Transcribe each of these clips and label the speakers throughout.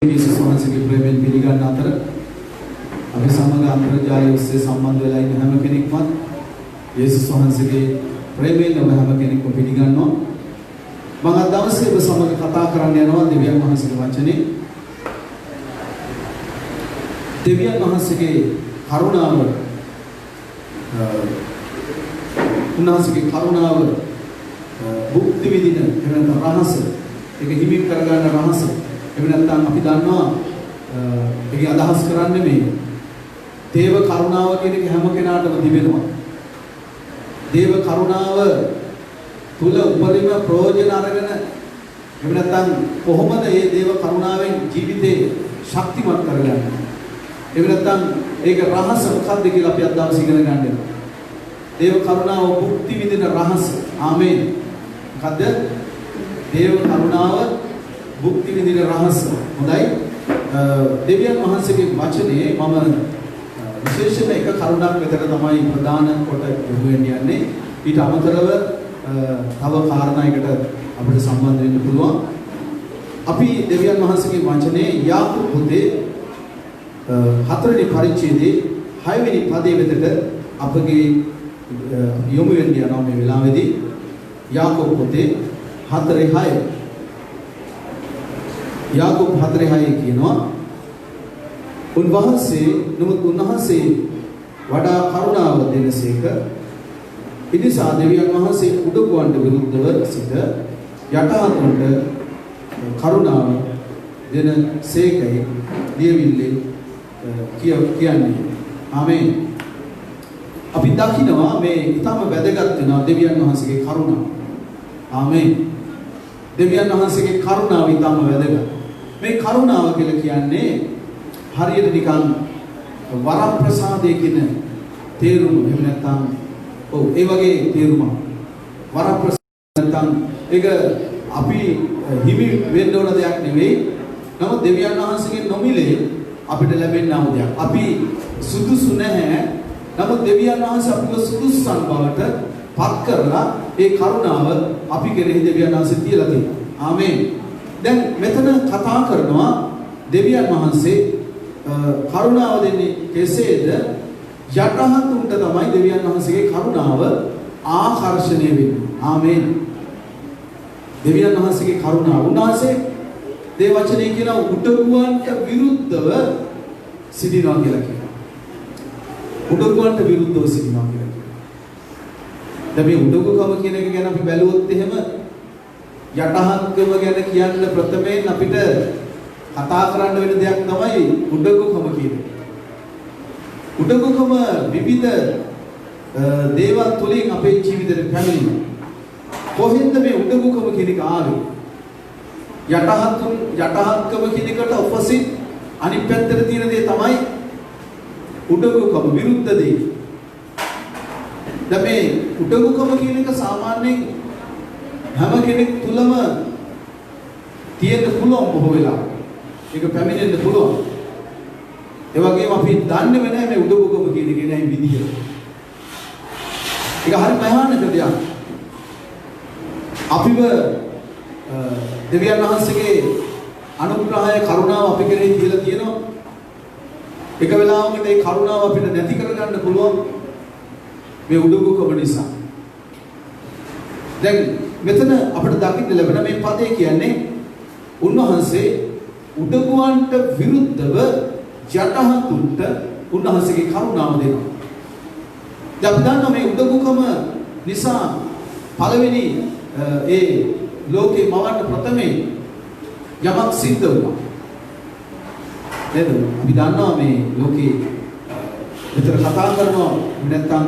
Speaker 1: යේසුස් වහන්සේගේ ප්‍රේමයෙන් පිළිගන්න අතර අපි සමග අන්තර්ජාලය ඔස්සේ සම්බන්ධ වෙලා ඉන්න හැම කෙනෙක්වත් යේසුස් වහන්සේගේ ප්‍රේමයෙන් ඔබ හැම කෙනෙක්ම පිළිගන්නවා. මම අද දවසේ ඔබ සමග කතා කරන්න යනවා දෙවියන් වහන්සේගේ වචනේ. දෙවියන් වහන්සේගේ කරුණාව උන්වහන්සේගේ කරුණාව භුක්ති විඳින එවන රහස ඒක හිමින් කරගන්න රහස එහෙම නැත්නම් අපි දන්නවා ඒකේ අදහස් කරන්නේ මේ දේව කරුණාව කියන එක හැම කෙනාටම තිබෙනවා. දේව කරුණාව තුල උපරිම ප්‍රයෝජන අරගෙන එහෙම නැත්නම් කොහොමද මේ දේව කරුණාවෙන් ජීවිතේ ශක්තිමත් කරගන්නේ? එහෙම නැත්නම් ඒක රහස මොකක්ද කියලා අපි අද දවසේ ඉගෙන ගන්න යනවා. දේව කරුණාව භුක්ති විඳින රහස. ආමේන්. මොකද්ද? දේව කරුණාව භුක්ති විඳින රහස. හොඳයි. දෙවියන් වහන්සේගේ වචනේ මම විශේෂයෙන් එක කරුණක් විතර තමයි ප්‍රධාන කොට යොමු වෙන්නේ. ඊට අමතරව තව කාරණයකට අපිට සම්බන්ධ වෙන්න පුළුවන්. අපි දෙවියන් වහන්සේගේ වචනේ යාකෝබ පොතේ 4 වෙනි පරිච්ඡේදයේ 6 වෙනි පදයේ වෙතට අපගේ යොමු වෙන්න යනවා මේ වෙලාවේදී. යාකෝබ පොතේ 4:6 යාකෝබ 4:6 කියනවා උන්වහන්සේ වඩා කරුණාව දෙනසේක. ඉතිසා දෙවියන් වහන්සේ උඩගුවන්ට විරුද්ධව සිට යටහතුන්ට කරුණාව දෙනසේකයි ලියවිල්ලේ කියන්නේ. ආමේන්. අපි දකිනවා මේ ඊටම වැදගත් වෙනවා දෙවියන් වහන්සේගේ කරුණාව. ආමේන්. දෙවියන් වහන්සේගේ කරුණාව ඊටම වැදගත්. මේ කරුණාව කියලා කියන්නේ හරියට නිකන් වරප්‍රසාදයේ කියන තේරුම එහෙම නැත්නම් ඔව් ඒ වගේ තේරුමක්. වරප්‍රසාද නැත්නම් ඒක අපි හිමි වෙන්න ඕන දෙයක් නෙවෙයි. නමුත් දෙවියන් වහන්සේගෙන් නොමිලේ අපිට ලැබෙනා දෙයක්. අපි සුදුසු නැහැ. නමුත් දෙවියන් වහන්සේ අපිව සුදුසුසන් බවට පත් කරලා ඒ කරුණාව අපි කෙරෙහි දෙවියන් වහන්සේ තියලා තියෙනවා. ආමේන්. දැන් මෙතන කතා කරනවා දෙවියන් වහන්සේ කරුණාව දෙන්නේ කෙසේද? යටහතුන්ට තමයි දෙවියන් වහන්සේගේ කරුණාව ආකර්ෂණය වෙන්නේ. ආමේන්. දෙවියන් වහන්සේගේ කරුණාව උන්වහන්සේ දේ වචනේ කියන උඩගුවන්ට විරුද්ධව සිටිනවා කියලා කියනවා. උඩගුවන්ට විරුද්ධව සිටිනවා කියලා කියනවා. දැන් මේ උඩගුකම කියන එක ගැන අපි බැලුවොත් එහෙම යටහත්කම ගැන කියන්න ප්‍රථමයෙන් අපිට කතා කරන්න වෙන දෙයක් තමයි උඩගුකම කියන්නේ. උඩගුකම විවිධ දේවල් තුලින් අපේ ජීවිතේ පැමිණෙනවා. කොහෙන්ද මේ උඩගුකම කියන එක ආවේ? යටහත්කම කියන එකට ඔපොසිට් අනිත් පැත්තට තියෙන දේ තමයි උඩගුකම විරුද්ධ දේ. දැන් මේ උඩගුකම කියන එක සාමාන්‍යයෙන් හැම කෙනෙක් තුලම තියෙන්න පුළුවන් බොහෝ වෙලාවට. ඒක පැමිණෙන්න පුළුවන්. ඒ වගේම අපි දන්නේ නැහැ මේ උඩගුකම කියන එක නෑ විදිය. ඒක හරි භයානක දෙයක්. අපිව දෙවියන් වහන්සේගේ අනුග්‍රහය කරුණාව අපි කෙරෙහි තියලා තියෙනවා. එක වෙලාවකට ඒ කරුණාව අපිට නැති කරගන්න පුළුවන් මේ උඩගුකම නිසා. දැන් මෙතන අපිට දකින්න ලැබෙන මේ පදේ කියන්නේ උන්වහන්සේ උඩගුවන්ට විරුද්ධව යටහතුන්ට උන්වහන්සේගේ කරුණාව දෙනවා. දැන් අපි දන්නවා මේ උඩගුකම නිසා පළවෙනි ඒ ලෝකේ මවන්න ප්‍රථමයෙන් යමක් සිද්ධ වුණා. නේද? අපි දන්නවා මේ ලෝකේ විතර කතා කරනවා නැත්නම්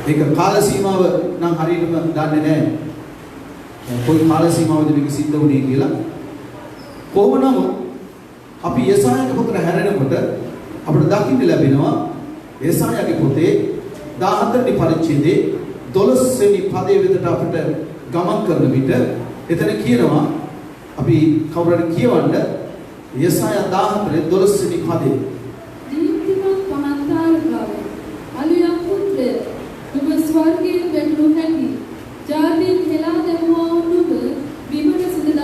Speaker 1: ඒක කාල සීමාව නම් හරියටම දන්නේ නැහැ. කොයි කාල සීමාවද මේක සිද්ධ වුණේ කියලා. කොහොම නමුත් අපි යසායාගේ පොතට හැරෙනකොට අපිට දකින්න ලැබෙනවා යසායාගේ පොතේ 14 වෙනි පරිච්ඡේදයේ 12 වෙනි පදයේ වෙතට අපිට ගමන් කරන විට එතන කියනවා අපි කවුරුහරි කියවන්න යසායා 14 12 වෙනි පදේ
Speaker 2: දීප්තිමත් පහන්තාරකාව අලියක් පුත්‍රය ඔබ ස්වර්ගයෙන් වැටුණු හැටි ජාතින් හෙලා දැමුවා වුණුද බිමට සිඳ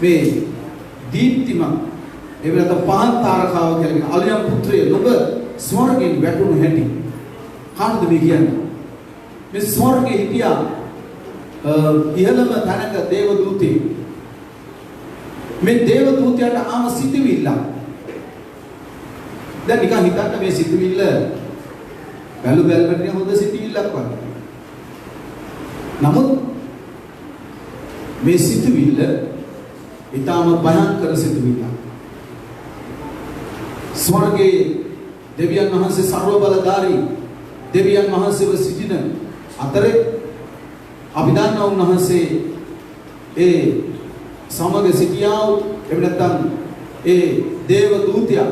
Speaker 1: මේ දීප්තිමත් එහෙම නැත්නම් පහන් තාරකාව කියලා කියන අලියම් පුත්‍රය නුඹ ස්වර්ගයෙන් වැටුණු හැටි කාටද මේ කියන්නේ? මේ ස්වර්ගයේ හිටියා ඉහළම තැනක දේව දූතේ. මේ දේව දූතයාට ආම සිටවිල්ල. දැන් නිකන් හිතන්න මේ සිටවිල්ල බැලු බැලමට හොඳ සිටවිල්ලක් වගේ. නමුත් මේ සිටවිල්ල ඊටාම භයංකර සිටවිල්ලක්. ස්වර්ගයේ දෙවියන් වහන්සේ සර්ව බලධාරී දෙවියන් වහන්සේව සිටින අතරේ අපි දන්නා උන්වහන්සේ ඒ සමග සිටියා වූ එහෙම නැත්නම් ඒ දේව දූතයා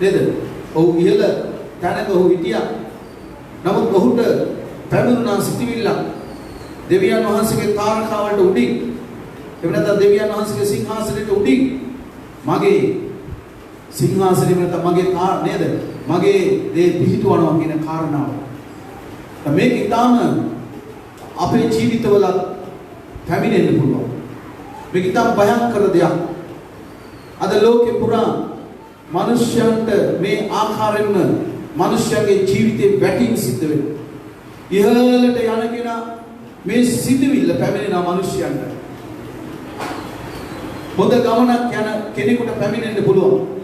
Speaker 1: නේද? ඔහු ඉහළ තැනක ඔහු හිටියා. නමුත් ඔහුට පැමිණුණා සිටිවිල්ල දෙවියන් වහන්සේගේ තාරකාවලට උඩින් එහෙම නැත්නම් දෙවියන් වහන්සේගේ සිංහාසනයට උඩින් මගේ සිංහාසනෙ නැත්නම් මගේ නේද? මගේ දේ පිහිටවනවා කියන කාරණාව. මේක ඊටාම අපේ ජීවිතවල පැමිණෙන්න පුළුවන්. මේක ඊටාම භයංකර දෙයක්. අද ලෝකේ පුරා මිනිස්යන්ට මේ ආකාරයෙන්ම මිනිස්යාගේ ජීවිතේ වැටීම් සිද්ධ වෙනවා. ඉහළට යන කෙනා මේ සිදුවිල්ල පැමිණෙන මිනිස්යන්ට. පොද ගමනක් යන කෙනෙකුට පැමිණෙන්න පුළුවන්.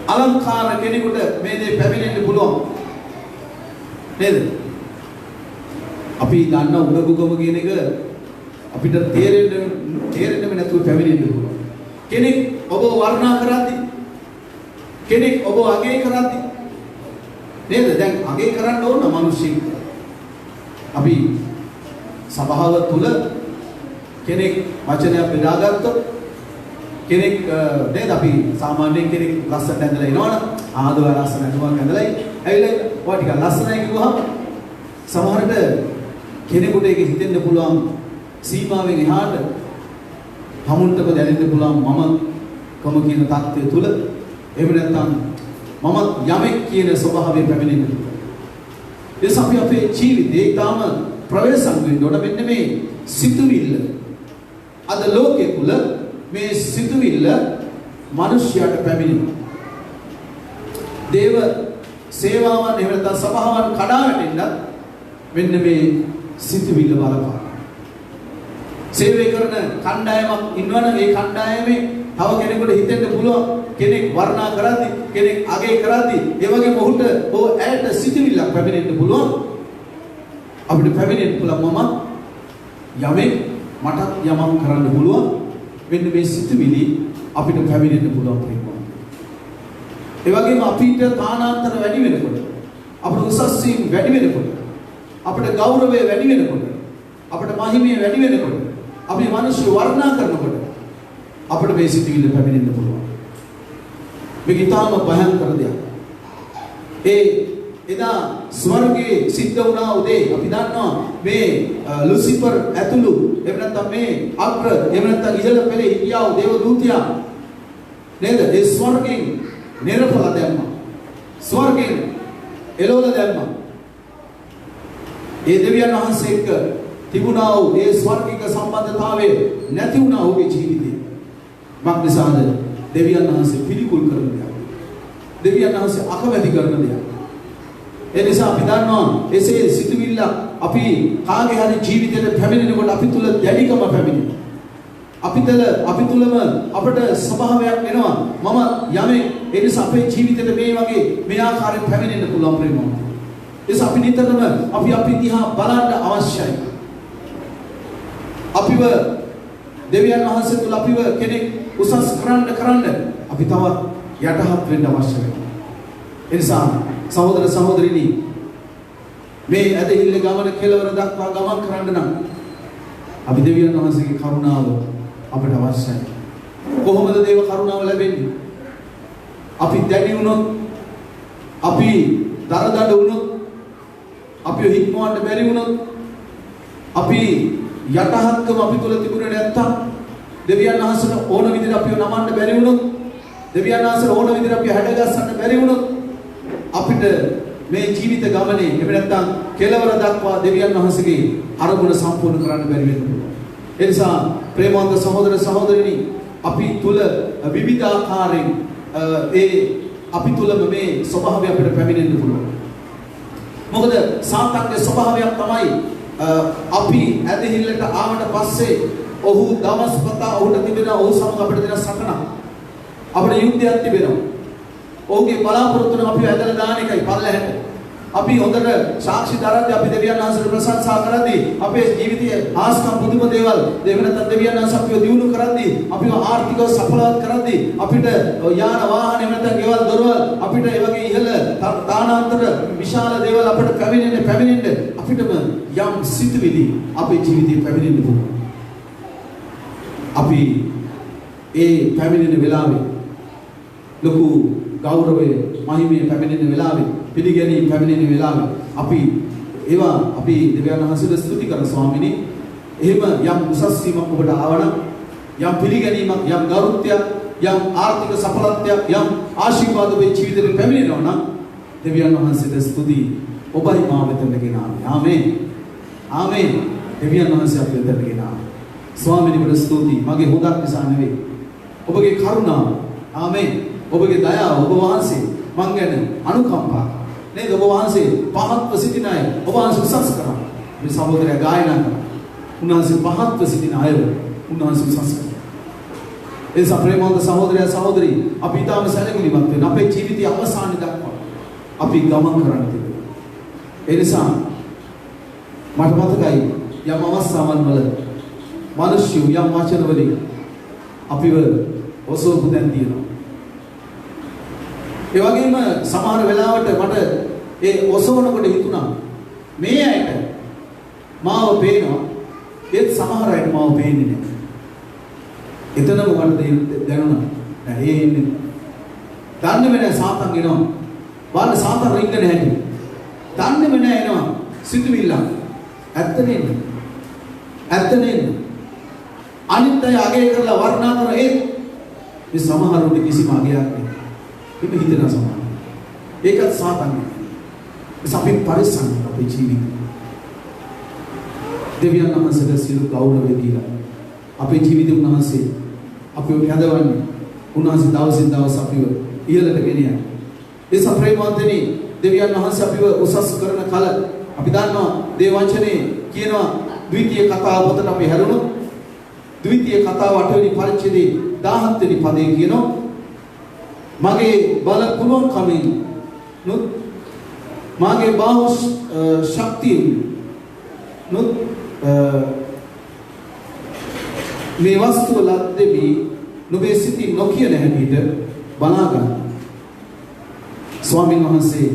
Speaker 1: අලංකාර කෙනෙකුට මේ දේ පැමිණෙන්න පුළුවන්. නේද? අපි දන්න උඩගුගම කියන එක අපිට තේරෙන්නේ නැතුව පැමිණෙන්න පුළුවන්. කෙනෙක් ඔබ වර්ණනා කරද්දී කෙනෙක් ඔබ අගය කරද්දී නේද? දැන් අගය කරන්න ඕන මිනිස්සෙක්. අපි සභාව තුල කෙනෙක් වචනයක් බෙදාගත්තොත් කෙනෙක් නේද අපි සාමාන්‍යයෙන් කෙනෙක් ලස්සනට ඇඳලා එනවනම් ආදව ලස්සන ඇඳුමක් ඇඳලා ඇවිල්ලා ඔය ටික ලස්සනයි කිව්වහම සමහරට කෙනෙකුට ඒක හිතෙන්න පුළුවන් සීමාවෙන් එහාට හමුන්ටම දැනෙන්න පුළුවන් මම කම කියන தත්ත්වය තුල එහෙම නැත්නම් මම යමෙක් කියන ස්වභාවය පැමිණෙන්න පුළුවන්. ඒ අපි අපේ ජීවිතේ ඊටාම ප්‍රවේශම් වෙන්න ඕන මෙන්න මේ සිතුවිල්ල. අද ලෝකේ තුල මේ සිතුවිල්ල මිනිස්යාට පැමිණෙනවා. දේව සේවාවන් එහෙම නැත්නම් සභාවන් කඩා වැටෙන්න මෙන්න මේ සිතුවිල්ල බලපාන. සේවය කරන කණ්ඩායමක් ඉන්නවනම් ඒ කණ්ඩායමේ තව කෙනෙකුට හිතෙන්න පුළුවන් කෙනෙක් වර්ණනා කරද්දී කෙනෙක් අගය කරද්දී ඒ වගේම ඔහුට ඇයට සිතුවිල්ලක් පැමිණෙන්න පුළුවන්. අපිට පැමිණෙන්න පුළුවන් මම යමෙක් මට යමක් කරන්න පුළුවන්. මෙන්න මේ සිතුවිලි අපිට පැමිණෙන්න පුළුවන් ප්‍රේමය. ඒ වගේම අපිට තානාන්තර වැඩි වෙනකොට අපිට උසස් වීම වැඩි වෙනකොට අපිට ගෞරවය වැඩි වෙනකොට අපිට මහිමය වැඩි වෙනකොට අපි මිනිස්සු වර්ණනා කරනකොට අපිට මේ සිතුවිල්ල පැමිණෙන්න පුළුවන්. මේක ඊටාම භයංකර දෙයක්. එදා ස්වර්ගයේ සිද්ධ වුණා උදේ අපි දන්නවා මේ ලුසිෆර් ඇතුළු එහෙම නැත්නම් මේ අග්‍ර එහෙම නැත්නම් ඉහළ පෙළේ හිටියා වූ දේව දූතයා නේද? ඒ ස්වර්ගයෙන් නිරපල දැම්මා. ස්වර්ගයෙන් එළවල දැම්මා. ඒ දෙවියන් වහන්සේ එක්ක තිබුණා වූ ඒ ස්වර්ගික සම්බන්ධතාවය නැති වුණා ඔහුගේ ජීවිතේ. මක්නිසාද? දෙවියන් වහන්සේ පිළිකුල් කරන දෙයක්. දෙවියන් වහන්සේ අකමැති කරන දෙයක්. ඒ නිසා අපි දන්නවා එසේ සිතුවිල්ල අපි කාගේ හරි ජීවිතයට පැමිණෙනකොට අපි තුල දැඩිකම පැමිණෙනවා. අපි තුලම අපට ස්වභාවයක් එනවා. මම යමේ ඒ නිසා අපේ ජීවිතේට මේ වගේ මේ ආකාරයෙන් පැමිණෙන්න පුළුවන් ප්‍රේමවත්. ඒ නිසා අපි නිතරම අපි දිහා බලන්න අවශ්‍යයි. අපිව දෙවියන් වහන්සේ තුල අපිව කෙනෙක් උසස් කරන්න අපි තවත් යටහත් වෙන්න අවශ්‍ය වෙනවා. ඒ නිසා සහෝදර සහෝදරිනි මේ ඇදහිල්ල ගමන කෙලවර දක්වා ගමන් කරන්න නම් අපි දෙවියන් වහන්සේගේ කරුණාව අපට අවශ්‍යයි. කොහොමද දේව කරුණාව ලැබෙන්නේ? අපි දැඩි වුණොත්, අපි දරදඬ වුණොත්, අපි හික්මවන්න බැරි වුණොත්, අපි යටහත්කම අපි තුල තිබුණේ නැත්තම්, දෙවියන් වහන්සේට ඕන විදිහට අපිව නමන්න බැරි වුණොත්, දෙවියන් වහන්සේට ඕන විදිහට අපිව හැඩගස්සන්න බැරි වුණොත් අපිට මේ ජීවිත ගමනේ එහෙම නැත්නම් කෙලවර දක්වා දෙවියන් වහන්සේගේ අරමුණ සම්පූර්ණ කරන්න බැරි වෙන්න පුළුවන්. ඒ නිසා ප්‍රේමවන්ත සහෝදර සහෝදරිනි අපි තුල විවිධාකාරයෙන් අපි තුලම මේ ස්වභාවය අපිට පැමිණෙන්න පුළුවන්. මොකද සාතන්ගේ ස්වභාවයක් තමයි අපි ඇදහිල්ලට ආවට පස්සේ ඔහු දවස් පතා ඔහුට තිබෙන ඔහු සමග අපිට දෙන සටන අපිට යුද්ධයක් තිබෙනවා. ඔහුගේ බලාපොරොත්තුන අපි ඇදලා දාන එකයි පල්ලෙහැට. අපි හොඳට සාක්ෂි දරද්දී අපි දෙවියන් වහන්සේට ප්‍රශංසා කරද්දී අපේ ජීවිතයේ ආස්කම් පුදුම දේවල් දෙවියන් වහන්සේ අපිව දියුණු කරද්දී අපිව ආර්ථිකව සඵලවත් කරද්දී අපිට යාන වාහන නැත්නම් ගෙවල් දොරවල් අපිට ඒ වගේ ඉහළ තානාන්තර විශාල දේවල් අපිට පැමිණෙන්න අපිටම යම් සිතුවිලි අපේ ජීවිතේ පැමිණෙන්න පුළුවන්. අපි ඒ පැමිණෙන වෙලාවේ ලොකු ගෞරවයේ මහිමයේ පැමිණෙන වෙලාවේ පිළිගැනීම පැමිණෙන වෙලාවේ අපි ඒවා අපි දෙවියන් වහන්සේට ස්තුති කරන ස්වාමීනි. එහෙම යම් උසස් වීමක් ඔබට ආවනම් යම් පිළිගැනීමක් යම් ගෞරවත්වයක් යම් ආර්ථික සඵලත්වයක් යම් ආශිර්වාද ඔබේ ජීවිතේ පැමිණෙනවා නම් දෙවියන් වහන්සේට ස්තුති ඔබයි මා වෙතට ගෙනාවේ. ආමේන්. ආමේන්. දෙවියන් වහන්සේ අප වෙතට ගෙනාවේ. ස්වාමීනි ඔබට ස්තුති. මගේ හොදක් නිසා නෙවෙයි. ඔබගේ කරුණාව. ආමේන්. ඔබගේ දයාව ඔබ වහන්සේ මං ගැන අනුකම්පා නේද ඔබ වහන්සේ පහත්ව සිටින අය ඔබ වහන්සේ උසස් කරා. මේ සහෝදරයා ගායනා කරා. උන්වහන්සේ පහත්ව සිටින අය උන්වහන්සේ උසස් කරා. ඒ සප්‍රේමවන්ත සහෝදරයා සහෝදරී අපි ඊටම සැලකිලිමත් වෙන අපේ ජීවිතයේ අවසානයේ දක්වා අපි ගමන් කරන්න තිබෙනවා. ඒ නිසා මට මතකයි යම් අවස්ථාවන් වල මිනිස්සු යම් වචන වලින් අපිව ඔසවපු දැන් තියෙනවා. ඒ වගේම සමහර වෙලාවට මට ඒ ඔසවනකොට හිතුණා මේ අයට මාව පේනවා ඒත් සමහර අයට මාව පේන්නේ නැහැ. එතනම මට දැනුණා නෑ ඒ ඉන්නේ. දන්නේම නෑ සාතන් එනවා. බලන්න සාතන් රින්ගන හැටි. දන්නේම නෑ එනවා සිතුවිල්ල. ඇත්ත නේද? ඇත්ත නේද? අනිත් අය අගය කරලා වර්ණනා කරන ඒ සමහරුන්ට කිසිම අගයක් නෑ. ඒක හිතන සමාන. ඒකත් සාතන්ගේ. අපි පරිස්සම් අපේ ජීවිතේ. දෙවියන් වහන්සේට සියලු ගෞරවය දීලා අපේ ජීවිතේ උන්වහන්සේ අපිව කැඳවන්නේ. උන්වහන්සේ දවසින් දවස අපිව ඉහළට ගෙනියන. ඒ සප්‍රේමවන්තනි දෙවියන් වහන්සේ අපිව උසස් කරන කල අපි දන්නවා දේව වචනේ කියනවා ද්විතීය කතාව පොතට අපි හැරුණොත් ද්විතීය කතාව 8 වෙනි පරිච්ඡේදයේ 17 වෙනි පදේ කියනවා මගේ බල පුළුවන් කමින් නුත් මගේ බාහුව ශක්තියෙන් නුත් මේ වස්තුව ලද්දෙමි නුඹේ සිතින් නොකියන හැටියට බලා ගන්න. ස්වාමීන් වහන්සේ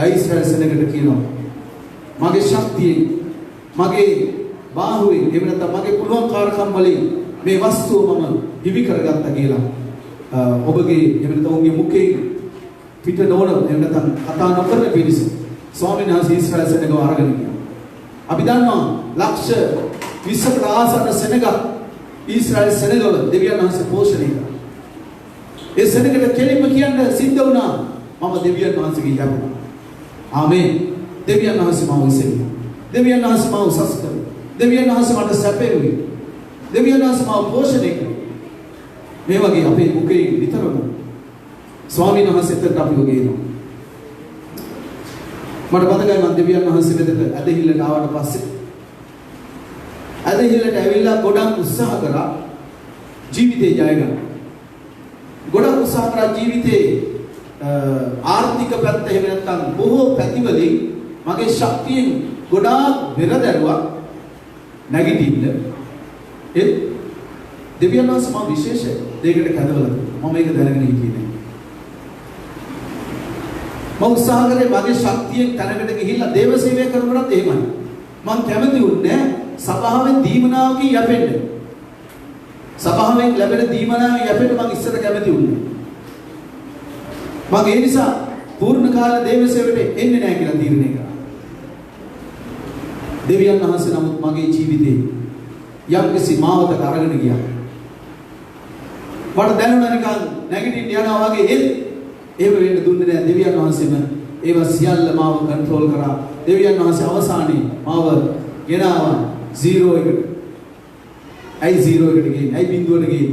Speaker 1: ඊශ්‍රායල් සෙනගට කියනවා මගේ ශක්තියෙන් මගේ බාහුවෙන් එහෙම නැත්නම් මගේ පුළුවන් කාර්කම් වලින් මේ වස්තුව මම දිවි කරගත්තා කියලා ඔබගේ එහෙම නැත්නම් ඔවුන්ගේ මුඛයෙන් පිට නොවන එහෙම නැත්නම් කතා නොකරන පිරිස ස්වාමීන් වහන්සේ ඊශ්‍රායල් සෙනගව අරගෙන ගියා. අපි දන්නවා ලක්ෂ 20කට ආසන්න සෙනග ඊශ්‍රායල් සෙනගවල දෙවියන් වහන්සේ පෝෂණය කළා. ඒ සෙනගට කෙලින්ම කියන්න සිද්ධ වුණා මම දෙවියන් වහන්සේගේ යතුමා. ආමේන්. දෙවියන් වහන්සේ මාව ඉස්සෙල්ලා. දෙවියන් වහන්සේ මාව උසස් කළා. දෙවියන් වහන්සේ මට සැපෙව්වේ. දෙවියන් වහන්සේ මාව පෝෂණය කළා. මේ වගේ අපේ මුඛේ විතරම ස්වාමීන් වහන්සේට අපි වගේනවා. මට මතකයි මම දෙවියන් වහන්සේ වෙතට ඇදහිල්ලට ආවට පස්සේ ඇදහිල්ලට ඇවිල්ලා ගොඩක් උත්සාහ කරා ජීවිතේ ජය ගන්න. ගොඩක් උත්සාහ කරා ජීවිතේ ආර්ථික පැත්ත එහෙම නැත්නම් බොහෝ පැතිවලින් මගේ ශක්තියෙන් ගොඩාක් වෙරදරුවා නැගිටින්න ඒ දෙවියන් වහන්සේ මම විශේෂ දෙයකට කැඳවලා මම මේක දැනගෙන හිටියේ නෑ. මම උත්සාහ කරේ මගේ ශක්තියෙන් තැනකට ගිහිල්ලා දේව සේවය කරනකොටත් එහෙමයි. මම කැමති වුණේ සභාවෙන් දීමනාවකින් යැපෙන්න. සභාවෙන් ලැබෙන දීමනාවෙන් යැපෙන්න මම ඉස්සර කැමති වුණේ. මම ඒ නිසා පූර්ණ කාල දේව සේවයට එන්නේ නැහැ කියලා තීරණය කරා. දෙවියන් වහන්සේ නමුත් මගේ ජීවිතේ යම්කිසි මාවතක අරගෙන ගියා. මට දැනුණා නිකන් නැගිටින්න යනවා වගේ එහෙම වෙන්න දුන්නේ නැහැ. දෙවියන් වහන්සේම ඒව සියල්ල මාව කන්ට්‍රෝල් කරා. දෙවියන් වහන්සේ අවසානයේ මාව ගෙනාවා 0 එකට. ඇයි 0 එකට ගියේ? ඇයි බිඳුවට ගියේ?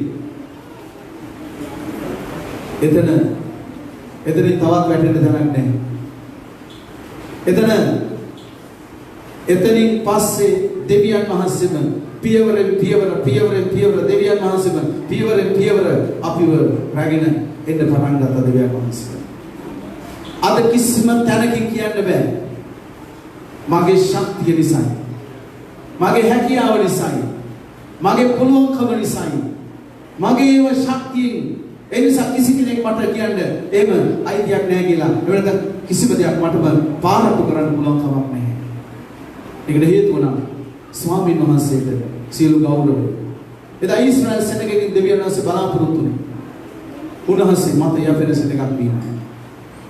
Speaker 1: එතනින් තවත් වැටෙන්න තැනක් නැහැ. එතනින් පස්සේ දෙවියන් වහන්සේම පියවරෙන් පියවර දෙවියන් වහන්සේම පියවරෙන් පියවර අපිව රැගෙන එන්න පටන් ගත්තා දෙවියන් වහන්සේ. අද කිසිම තැනකින් කියන්න බෑ. මගේ ශක්තිය නිසායි. මගේ හැකියාව නිසායි. මගේ පුළුවන්කම නිසායි. මගේ ඒව ශක්තියෙන් ඒ නිසා කිසි කෙනෙක් මට කියන්න එහෙම අයිතියක් නැහැ කියලා. ඒ වෙනත කිසිම දෙයක් මටම පාරපු කරන්න පුළුවන් කමක් නැහැ. ඒකට හේතුව නම් ස්වාමීන් වහන්සේට සියලු ගෞරවය. එදා ඊශ්‍රායල් සෙනගෙන් දෙවියන් වහන්සේ බලාපොරොත්තු වුණේ. උන්වහන්සේ මත යැපෙන එකක් වීම.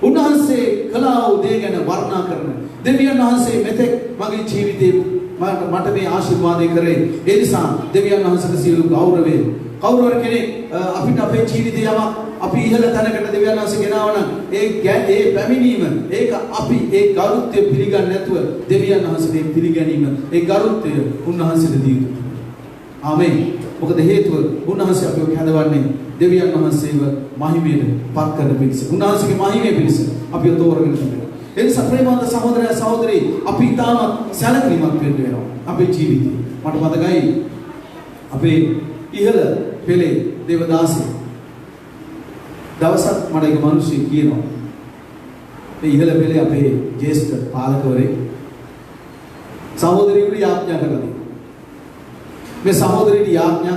Speaker 1: උන්වහන්සේ කළා වූ දේ ගැන වර්ණනා කරන දෙවියන් වහන්සේ මෙතෙක් මගේ ජීවිතේ මට මේ ආශිර්වාදය කරේ. ඒ නිසා දෙවියන් වහන්සේට සියලු ගෞරවය. කවුරු කෙනෙක් අපිට අපේ ජීවිතය යමක් අපි ඉහළ තැනකට දෙවියන් වහන්සේ ගෙනාව නම් ඒ පැමිණීම ඒක අපි ඒ ගරුත්වය පිළිගන්නේ නැතුව දෙවියන් වහන්සේ පිළිගැනීම ඒ ගරුත්වය උන්වහන්සේට දී යුතුයි. ආමේන්. මොකද හේතුව උන්වහන්සේ අපිව කැඳවන්නේ දෙවියන් වහන්සේව මහිමයට පත් කරන පිණිස. උන්වහන්සේගේ මහිමය පිණිස අපිව තෝරගෙන තිබෙනවා. ඒ නිසා ප්‍රේමවන්ත සහෝදරය සහෝදරී අපි තාම සැලකිලිමත් වෙන්න වෙනවා අපේ ජීවිතේ. මට මතකයි අපේ ඉහළ පෙළේ දේවදාසී දවසක් මට එක මිනිහෙක් කියනවා මේ ඉහළ පෙළේ අපේ ජේෂ්ඨ පාලකවරේ සහෝදරියට යාඥා කරලා තියෙනවා. මේ සහෝදරියට යාඥා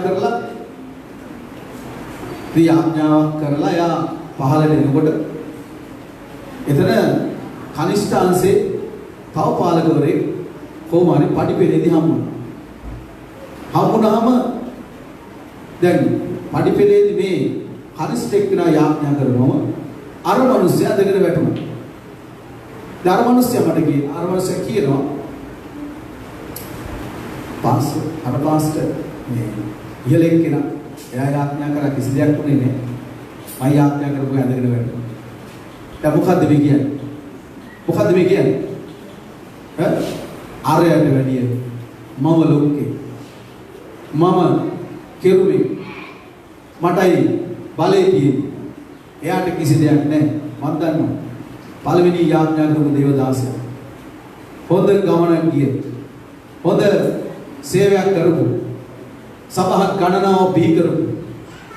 Speaker 1: කරලා යා පහළට එනකොට එතන කනිෂ්ඨ අංශේ තව පාලකවරේ කොහොම හරි පඩිපෙළේදී හම්බුනාම දැන් පඩිපෙළේදී මේ කනිෂ්ඨ එක්කෙනා යාඥා කරනවම අර මිනිස්සයා දෙකට වැටුණා. අර මිනිස්සයා කියනවා පාස්ටර් මේ ඉහළ එක්කෙනා එයා යාඥා කරා කිසි දෙයක් උනේ නැහැ. මම යාඥා කරපුවා ඇදගෙන වැටුණා. දැන් මොකද්ද මේ කියන්නේ? ආරයට වැඩිය මම ලෝකේ මම කෙරුවේ මටයි බලේ තියෙන්නේ. එයාට කිසි දෙයක් නැහැ. මම දන්නවා. පළවෙනි යාඥා කරපු දේවදාසයා. හොඳ ගමනක් ගියේ. හොඳ සේවයක් කරපු. සභාවක් ගණනාව බිහි කරපු.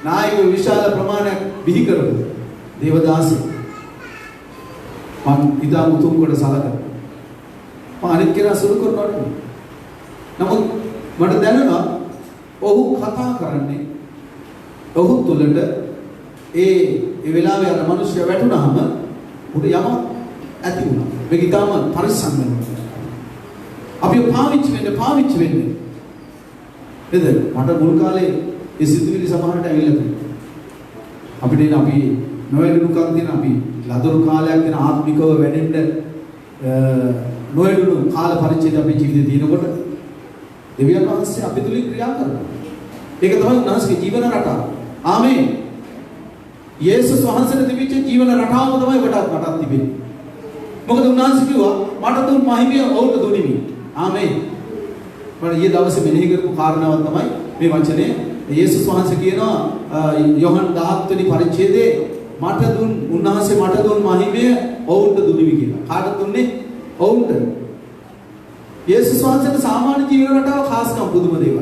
Speaker 1: නායක විශාල ප්‍රමාණයක් බිහි කරපු දේවදාසයා. මම ඉදා මුතුන් කොට සලකනවා. මම අනිත් කෙනා සුළු කරනවා. නමුත් මට දැනෙනවා ඔහු කතා කරන්නේ ඔහු තුළට ඒ වෙලාවේ අර මිනිස්සු වැටුනහම උඩ යම ඇති වුණා. මේක ඊටම පරිස්සම් වෙනවා. අපි පාවිච්චි වෙන්නේ. නේද? මට මුල් කාලේ ඒ සිතුවිලි සමහරට ඇවිල්ලා තියෙනවා. අපිට අපි නොවැළුණුකම් තියෙන අපි ලදරු කාලයක් දෙන ආත්මිකව වැඩෙන්න නොවැළුණු කාල පරිච්ඡේද අපේ ජීවිතේ තියෙනකොට දෙවියන් වහන්සේ අපි තුලින් ක්‍රියා කරනවා. ඒක තමයි උන්වහන්සේගේ ජීවන රටාව. ආමේන්. යේසුස් වහන්සේට තිබිච්ච ජීවන රටාව තමයි මටත් තිබෙන්නේ. මොකද උන්වහන්සේ කිව්වා මට දුන් මහිමය ඔවුන්ට දුනිමි. ආමේන්. මම ඊයේ දවසේ මෙනෙහි කරපු කාරණාවක් තමයි මේ වචනේ. යේසුස් වහන්සේ කියනවා යෝහන් 17 වෙනි පරිච්ඡේදයේ උන්වහන්සේ මට දුන් මහිමය ඔවුන්ට දුනිමි කියලා. කාටද දුන්නේ? ඔවුන්ට. යේසුස් වහන්සේට සාමාන්‍ය ජීවන රටාව ખાસකම් පුදුම දේවල්.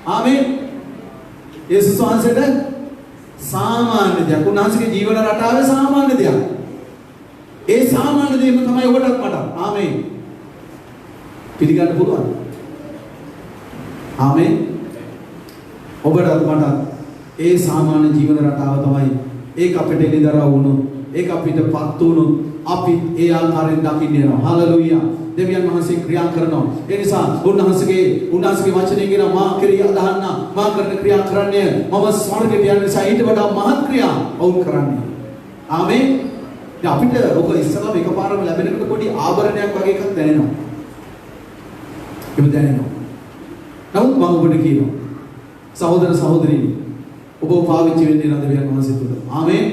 Speaker 1: ආමේන්. යේසුස් වහන්සේට සාමාන්‍ය දෙයක්. උන්වහන්සේගේ ජීවන රටාවේ සාමාන්‍ය දෙයක්. ඒ සාමාන්‍ය දෙයම තමයි ඔබටත් මට. ආමේන්. පිළිගන්න පුළුවන්. ආමේන්. ඔබටත් මට ඒ සාමාන්‍ය ජීවන රටාව තමයි ඒක අපිට එළිදරව් වුණු ඒක අපිටපත් වුණු අපි ඒ ආකාරයෙන් දකින්න යනවා. හලෙලූයා. දෙවියන් වහන්සේ ක්‍රියා කරනවා. ඒ නිසා උන්වහන්සේගේ වචනේ කියන මා ක්‍රිය අදහන්න මා කරන ක්‍රියා කරන්නේ මම ස්වර්ගයට යන නිසා ඊට වඩා මහත් ක්‍රියා වුන් කරන්නේ. ආමේන්. දැන් අපිට ඔක ඉස්සරහම එකපාරම ලැබෙනකොට පොඩි ආභරණයක් වගේ එකක් දැනෙනවා. ඒක දැනෙනවා. නමුත් මම ඔබට කියනවා සහෝදර සහෝදරියනි ඔබ පාවිච්චි වෙන්නේ නැද දෙවියන් වහන්සේ තුල. ආමේන්.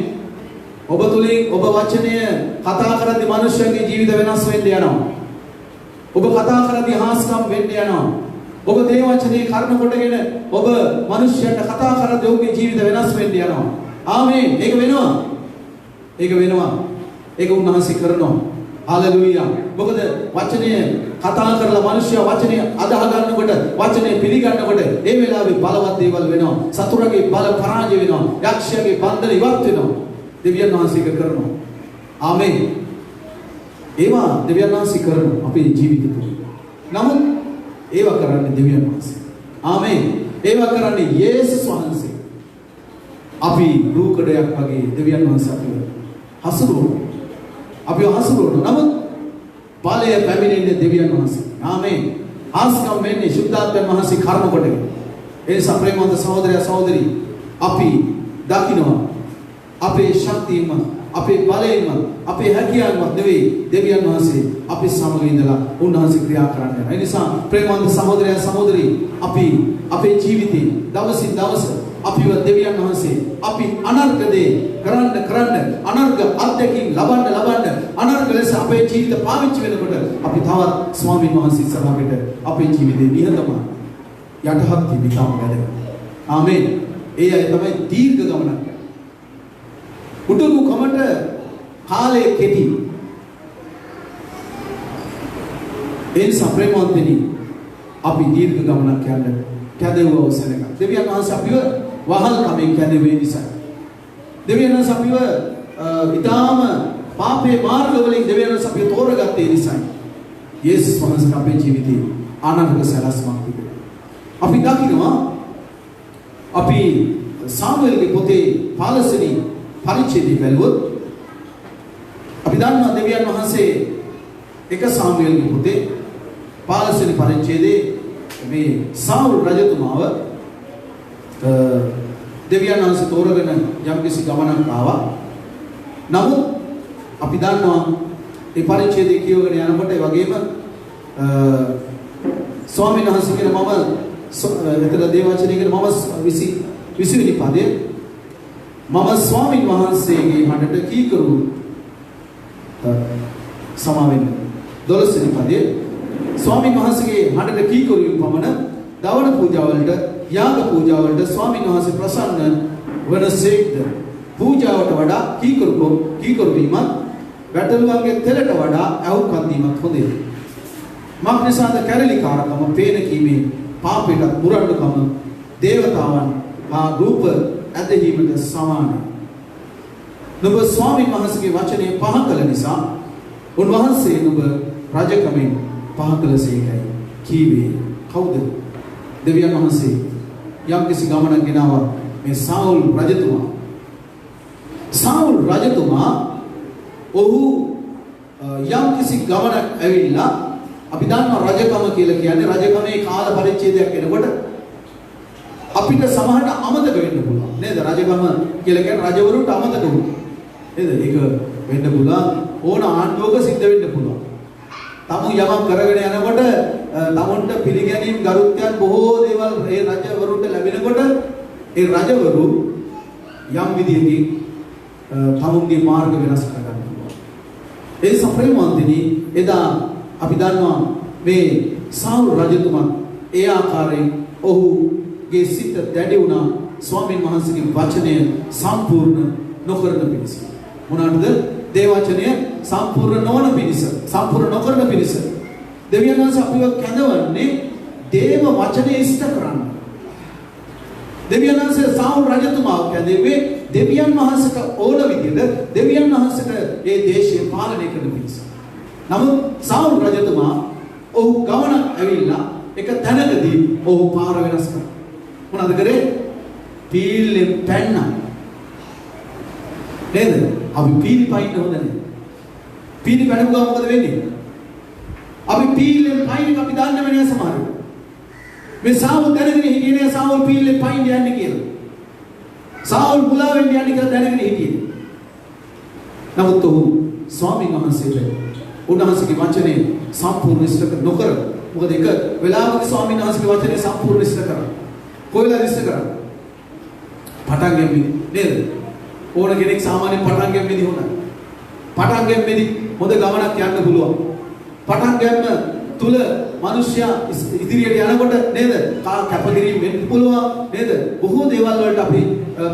Speaker 1: ඔබ තුලින් ඔබ වචනය කතා කරද්දී මිනිස්යාගේ ජීවිත වෙනස් වෙන්න යනවා. ඔබ කතා කරද්දී හාස්කම් වෙන්න යනවා. ඔබ දේ වචනේ කර්ණ කොටගෙන ඔබ මිනිස්යන්ට කතා කරද්දී ඔබගේ ජීවිත වෙනස් වෙන්න යනවා. ආමේන්. ඒක වෙනවා. ඒක වෙනවා. ඒක උන්වහන්සේ කරනවා. හalleluya. මොකද වචනේ කතා කරලා මිනිස්සයා වචනේ අදහ ගන්නකොට වචනේ පිළිගන්නකොට ඒ වෙලාවේ බලවත් දේවල් වෙනවා. සතුරගේ බල පරාජය වෙනවා. යක්ෂයාගේ බන්ධන ඉවත් වෙනවා. දෙවියන් වහන්සේ ඒක කරනවා. ආමේන්. ඒවා දෙවියන් වහන්සේ කරනවා අපේ ජීවිත තුළ. නමුත් ඒවා කරන්නේ දෙවියන් වහන්සේ. ආමේන්. ඒවා කරන්නේ යේසුස් වහන්සේ. අපි රූකඩයක් වගේ දෙවියන් වහන්සේ අපිව හසුරුවනවා. අපිව හසුරුවනවා. නමුත් බලය පැමිණෙන්නේ දෙවියන් වහන්සේ. ආමේන්. ආස්කම් වෙන්නේ සුද්ධාත්මයන් වහන්සේ කර්ම කොටගෙන. ඒ නිසා ප්‍රේමවන්ත සහෝදරය සහෝදරි අපි දකින්නවා අපේ ශක්තියම අපේ බලයෙන්ම අපේ හැකියාවම නෙවෙයි දෙවියන් වහන්සේ අපි සමග ඉඳලා උන්වහන්සේ ක්‍රියා කරන්න යනවා. ඒ නිසා ප්‍රේමවන්ත සහෝදරය සහෝදරි අපි අපේ ජීවිතේ දවසින් දවස අපිව දෙවියන් වහන්සේ අපි අනර්ග දේ කරන්න අනර්ග අත්දැකීම් ලබන්න අනර්ග ලෙස අපේ ජීවිත පාවිච්චි වෙනකොට අපි තවත් ස්වාමීන් වහන්සේ සමගට අපේ ජීවිතේ නිහතමානී යටහත් තිබිකම් වැඩ. ආමේන්. ඒ අය තමයි දීර්ඝ ගමනක්. උඩුරු කමට කාලය කෙටි. ඒ නිසා ප්‍රේමවන්තනි අපි දීර්ඝ ගමනක් යන්න කැදෙව්ව අවසරයක්. දෙවියන් වහන්සේ අපිව වහල් කමෙන් කැදෙවේ නිසා. දෙවියන් වහන්සේ අපිව ඊටාම පාපේ මාර්ගවලින් දෙවියන් වහන්සේ අපිව තෝරගත්තේ නිසා. යේසුස් වහන්සේ අපේ ජීවිතේ ආනන්ද සලස්මක් තිබෙනවා. අපි දකිනවා අපි සාමුවෙල්ගේ පොතේ 15 වෙනි පරිච්ඡේදය බැලුවොත් අපි දන්නවා දෙවියන් වහන්සේ එක සාමුවෙල්ගේ පොතේ 15 වෙනි පරිච්ඡේදයේ මේ සාවුල් රජතුමාව දෙවියන් වහන්සේ තෝරගෙන යම්කිසි ගමනක් ආවා. නමුත් අපි දන්නවා මේ පරිච්ඡේදය කියවගෙන යනකොට ඒ වගේම ස්වාමීන් වහන්සේ කියන එතන දේවචනය කියන 20 වෙනි පදයේ මම ස්වාමීන් වහන්සේගේ හඬට කීකරු සමාවෙන්න 12 වෙනි පදයේ ස්වාමීන් වහන්සේගේ හඬට කීකරු පමණ දවන පූජාවලට යාග පූජාවලට ස්වාමීන් වහන්සේ ප්‍රසන්න වනසේක්ද පූජාවට වඩා කීකරු වීමත් වැටළුවන්ගේ තෙලට වඩා ඇහුම්කන් දීමත් හොඳේ. මක්නිසාද කැරලිකාරකම පේන කීමේ පාපයට මුරණ්ඩුකම දේවතාවන් හා රූප ඇදහිීමට සමානයි. නුඹ ස්වාමීන් වහන්සේගේ වචනේ පහ කළ නිසා උන්වහන්සේ නුඹ රජකමෙන් පහ කළසේකයි කීවේ කවුද? දෙවියන් වහන්සේ යම්කිසි ගමනක් ගෙනාවා මේ සාවුල් රජතුමා ඔහු යම්කිසි ගමනක් ඇවිල්ලා අපි දන්නවා රජකම කියලා කියන්නේ රජකමේ කාල පරිච්ඡේදයක් එනකොට අපිට සමහරට අමතක වෙන්න පුළුවන් නේද? රජකම කියලා කියන්නේ රජවරුන්ට අමතක වුණා නේද? ඒක වෙන්න පුළුවන් ඕන ආණ්ඩුවක සිද්ධ වෙන්න පුළුවන්. තමු යමක් කරගෙන යනකොට තමුන්ට පිළිගැනීම් ගරුත්වයන් බොහෝ දේවල් ඒ රජවරුන්ට ලැබෙනකොට ඒ රජවරු යම් විදියකින් තමුන්ගේ මාර්ග වෙනස් කරගන්න පුළුවන්. ඒ සප්‍රේමවන්තිනි එදා අපි දන්නවා මේ සාවුල් රජතුමා ඒ ආකාරයෙන් ඔහුගේ සිත දැඩි වුණා ස්වාමීන් වහන්සේගේ වචනය සම්පූර්ණ නොකරන පිණිස. මොනවාද? දේවචනය සම්පූර්ණ නොවන පිණිස, සම්පූර්ණ නොකරන පිණිස. දෙවියන් වහන්සේ අපිව කැඳවන්නේ දේව වචනේ ඉෂ්ට කරන්න. දෙවියන් වහන්සේ සාවුල් රජතුමාව කැඳෙන්නේ දෙවියන් වහන්සේට ඕන විදිහට දෙවියන් වහන්සේට මේ දේශය පාලනය කරන පිණිස. නමුත් සාවුල් රජතුමා ඔහු ගමනක් ඇවිල්ලා එක තැනකදී ඔහු පාර වෙනස් කරා. මොනවද කරේ? පීල්ලෙන් පැන්නා. නේද? අපි පීලි පයින්න හොඳ නැහැ. පීලි පැනගුවා මොකද වෙන්නේ? අපි පීල්ලෙන් පයින් අපි දන්නව නෑ සමහරවිට. මේ සාවුල් දැනගෙන හිටියේ නෑ සාවුල් පීල්ලෙන් පයින් යන්නේ කියලා. සාවුල් මුලා වෙන්න යන්නේ කියලා දැනගෙන හිටියේ. නමුත් ඔහු ස්වාමීන් වහන්සේට උන්වහන්සේගේ වචනේ සම්පූර්ණ ඉෂ්ට නොකර මොකද එක වෙලාවක ස්වාමීන් වහන්සේගේ වචනේ සම්පූර්ණ ඉෂ්ට කරා. කොයිලා ඉෂ්ට කරා? පටන් ගන්නේ නේද? ඕන කෙනෙක් සාමාන්‍යයෙන් පටන් ගන්නේදී හොඳයි. පටන් ගන්නේදී හොඳ ගමනක් යන්න පුළුවන්. පටන් ගන්න තුල මිනිස්සයා ඉදිරියට යනකොට නේද? කැපකිරීම වෙන්න පුළුවන් නේද? බොහෝ දේවල් වලට අපි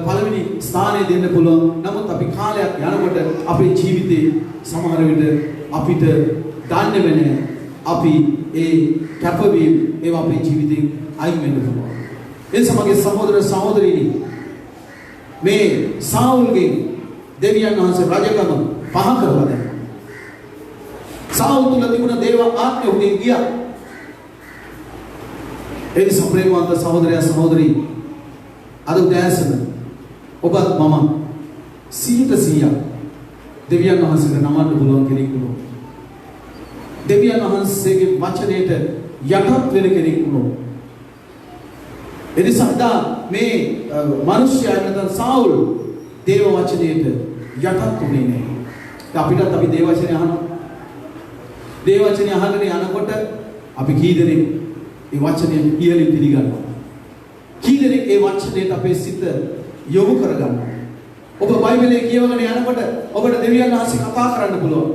Speaker 1: පළවෙනි ස්ථානය දෙන්න පුළුවන්. නමුත් අපි කාලයක් යනකොට අපේ ජීවිතේ සමහර විට අපිට දන්නේම නැහැ. අපි ඒ කැපවීම ඒවා අපේ ජීවිතෙන් අයින් වෙන්න පුළුවන්. ඒ සමගිය සහෝදර සහෝදරිනි මේ සාවුල්ගේ දෙවියන් වහන්සේ රජකම පහ කරලා දැන් සාවුල් තුල තිබුණ දේව ආත්මය උගෙන් ගියා. ඒ නිසා ප්‍රේමවන්ත සහෝදරයා සහෝදරී අද උදෑසන ඔබත් මම 100% දෙවියන් වහන්සේට නමන්න පුළුවන් කෙනෙක් වුණා. දෙවියන් වහන්සේගේ වචනයට යටත් වෙන කෙනෙක් වුණා. එනිසා මේ මිනිස්යා නැත්නම් සාවුල් දේව වචනයට යටත් වුණේ නැහැ. අපිටත් අපි දේව වචනේ අහනවා. දේව වචනේ අහගෙන යනකොට අපි කී දෙනෙක් ඒ වචනේ ඉහළින් පිළිගන්නවා. කී දෙනෙක් ඒ වචනයට අපේ සිත යොමු කරගන්නවා. ඔබ බයිබලයේ කියවගෙන යනකොට ඔබට දෙවියන් වහන්සේ කතා කරන්න පුළුවන්.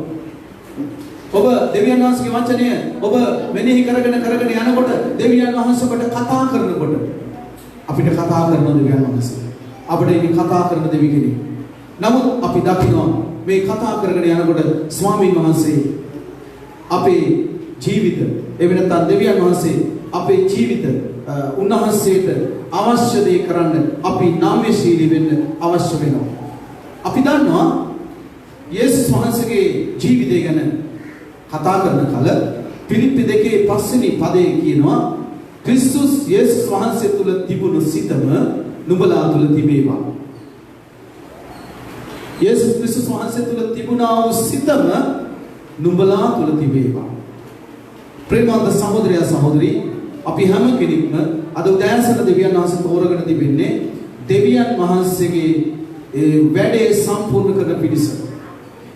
Speaker 1: ඔබ දෙවියන් වහන්සේගේ වචනය ඔබ මෙනෙහි කරගෙන යනකොට දෙවියන් වහන්සේ ඔබට කතා කරනකොට අපිට කතා කරන දෙවියන් වහන්සේ අපිට ඉන්නේ කතා කරන දෙවි කෙනෙක්. නමුත් අපි දකිනවා මේ කතා කරගෙන යනකොට ස්වාමීන් වහන්සේ අපේ ජීවිත එවෙ නැත්නම් දෙවියන් වහන්සේ අපේ ජීවිත උන්වහන්සේට අවශ්‍ය දේ කරන්න අපි නාමශීලී වෙන්න අවශ්‍ය වෙනවා. අපි දන්නවා යේසුස් වහන්සේගේ ජීවිතය ගැන කතා කරන කල පිලිප්පි 2 පස්වෙනි පදයේ කියනවා ක්‍රිස්තුස් යේසුස් වහන්සේ තුල තිබුණු සිතම නුඹලා තුල තිබේවා. යේසුස් ක්‍රිස්තුස් වහන්සේ තුල තිබුණා වූ සිතම නුඹලා තුල තිබේවා. ප්‍රේමවන්ත සහෝදරයා සහෝදරී අපි හැම කෙනෙක්ම අද උදෑසන දෙවියන් වහන්සේ තෝරගෙන තිබෙන්නේ දෙවියන් වහන්සේගේ වැඩේ සම්පූර්ණ කරන පිණිස.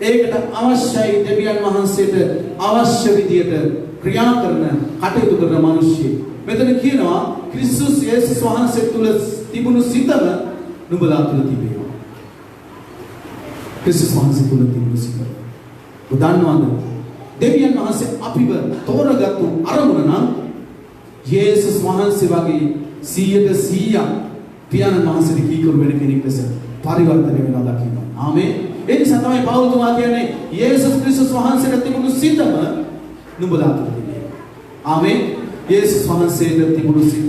Speaker 1: ඒකට අවශ්‍යයි දෙවියන් වහන්සේට අවශ්‍ය විදියට ක්‍රියා කරන කටයුතු කරන මිනිස්සු. මෙතන කියනවා ක්‍රිස්තුස් යේසුස් වහන්සේ තුල තිබුණු සිතම නුඹලා තුල තිබේවා. ක්‍රිස්තුස් වහන්සේ තුල තිබුණු සිත. ඔබ දන්නවද? දෙවියන් වහන්සේ අපිව තෝරගත්තු අරමුණ නම් යේසුස් වහන්සේ වගේ 100% පියාණන් වහන්සේට කීකරු වෙන කෙනෙක් ලෙස පරිවර්තනය වෙනවා දකින්න. ආමේන්. ඒ නිසා තමයි පෞල්තුමා කියන්නේ යේසුස් ක්‍රිස්තුස් වහන්සේට තිබුණු සිතම නුඹලා තුල තිබේවා. ආමේන්. යේසුස් වහන්සේට තිබුණු සිත.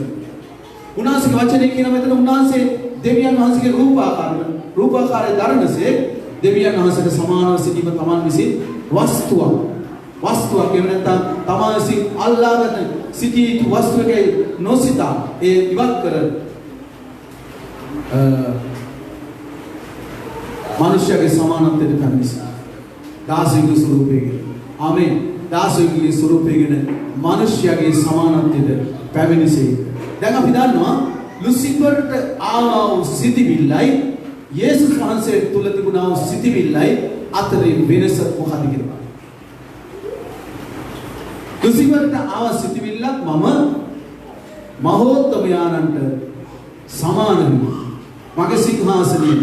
Speaker 1: උන්වහන්සේගේ වචනේ කියන මෙතන උන්වහන්සේ දෙවියන් වහන්සේගේ රූපාකාරය දරනසේ දෙවියන් වහන්සේට සමානව සිටීම තමන් විසින් වස්තුවක් එහෙම නැත්නම් තමන් විසින් අල්ලාගෙන සිටී වස්තුවකේ නොසිතා ඒ ඉවත් කර මනුෂ්‍යගේ සමානත්වයට පැමිණිසා. දාසයෙකුගේ ස්වරූපයකින්. ආමේන්. දාසයෙකුගේ ස්වරූපයකින් මනුෂ්‍යගේ සමානත්වයට පැමිණිසේ. දැන් අපි දන්නවා ලුසිෆර්ට ආවා වූ සිටිවිල්ලයි යේසුස් වහන්සේ තුල තිබුණා වූ සිටිවිල්ලයි අතරේ වෙනස මොකක්ද කියලා. ලුසිෆර්ට ආවා සිටිවිල්ලක් මම මහෝත්තමයාණන්ට සමාන වෙනවා. මගේ සිංහාසනයේ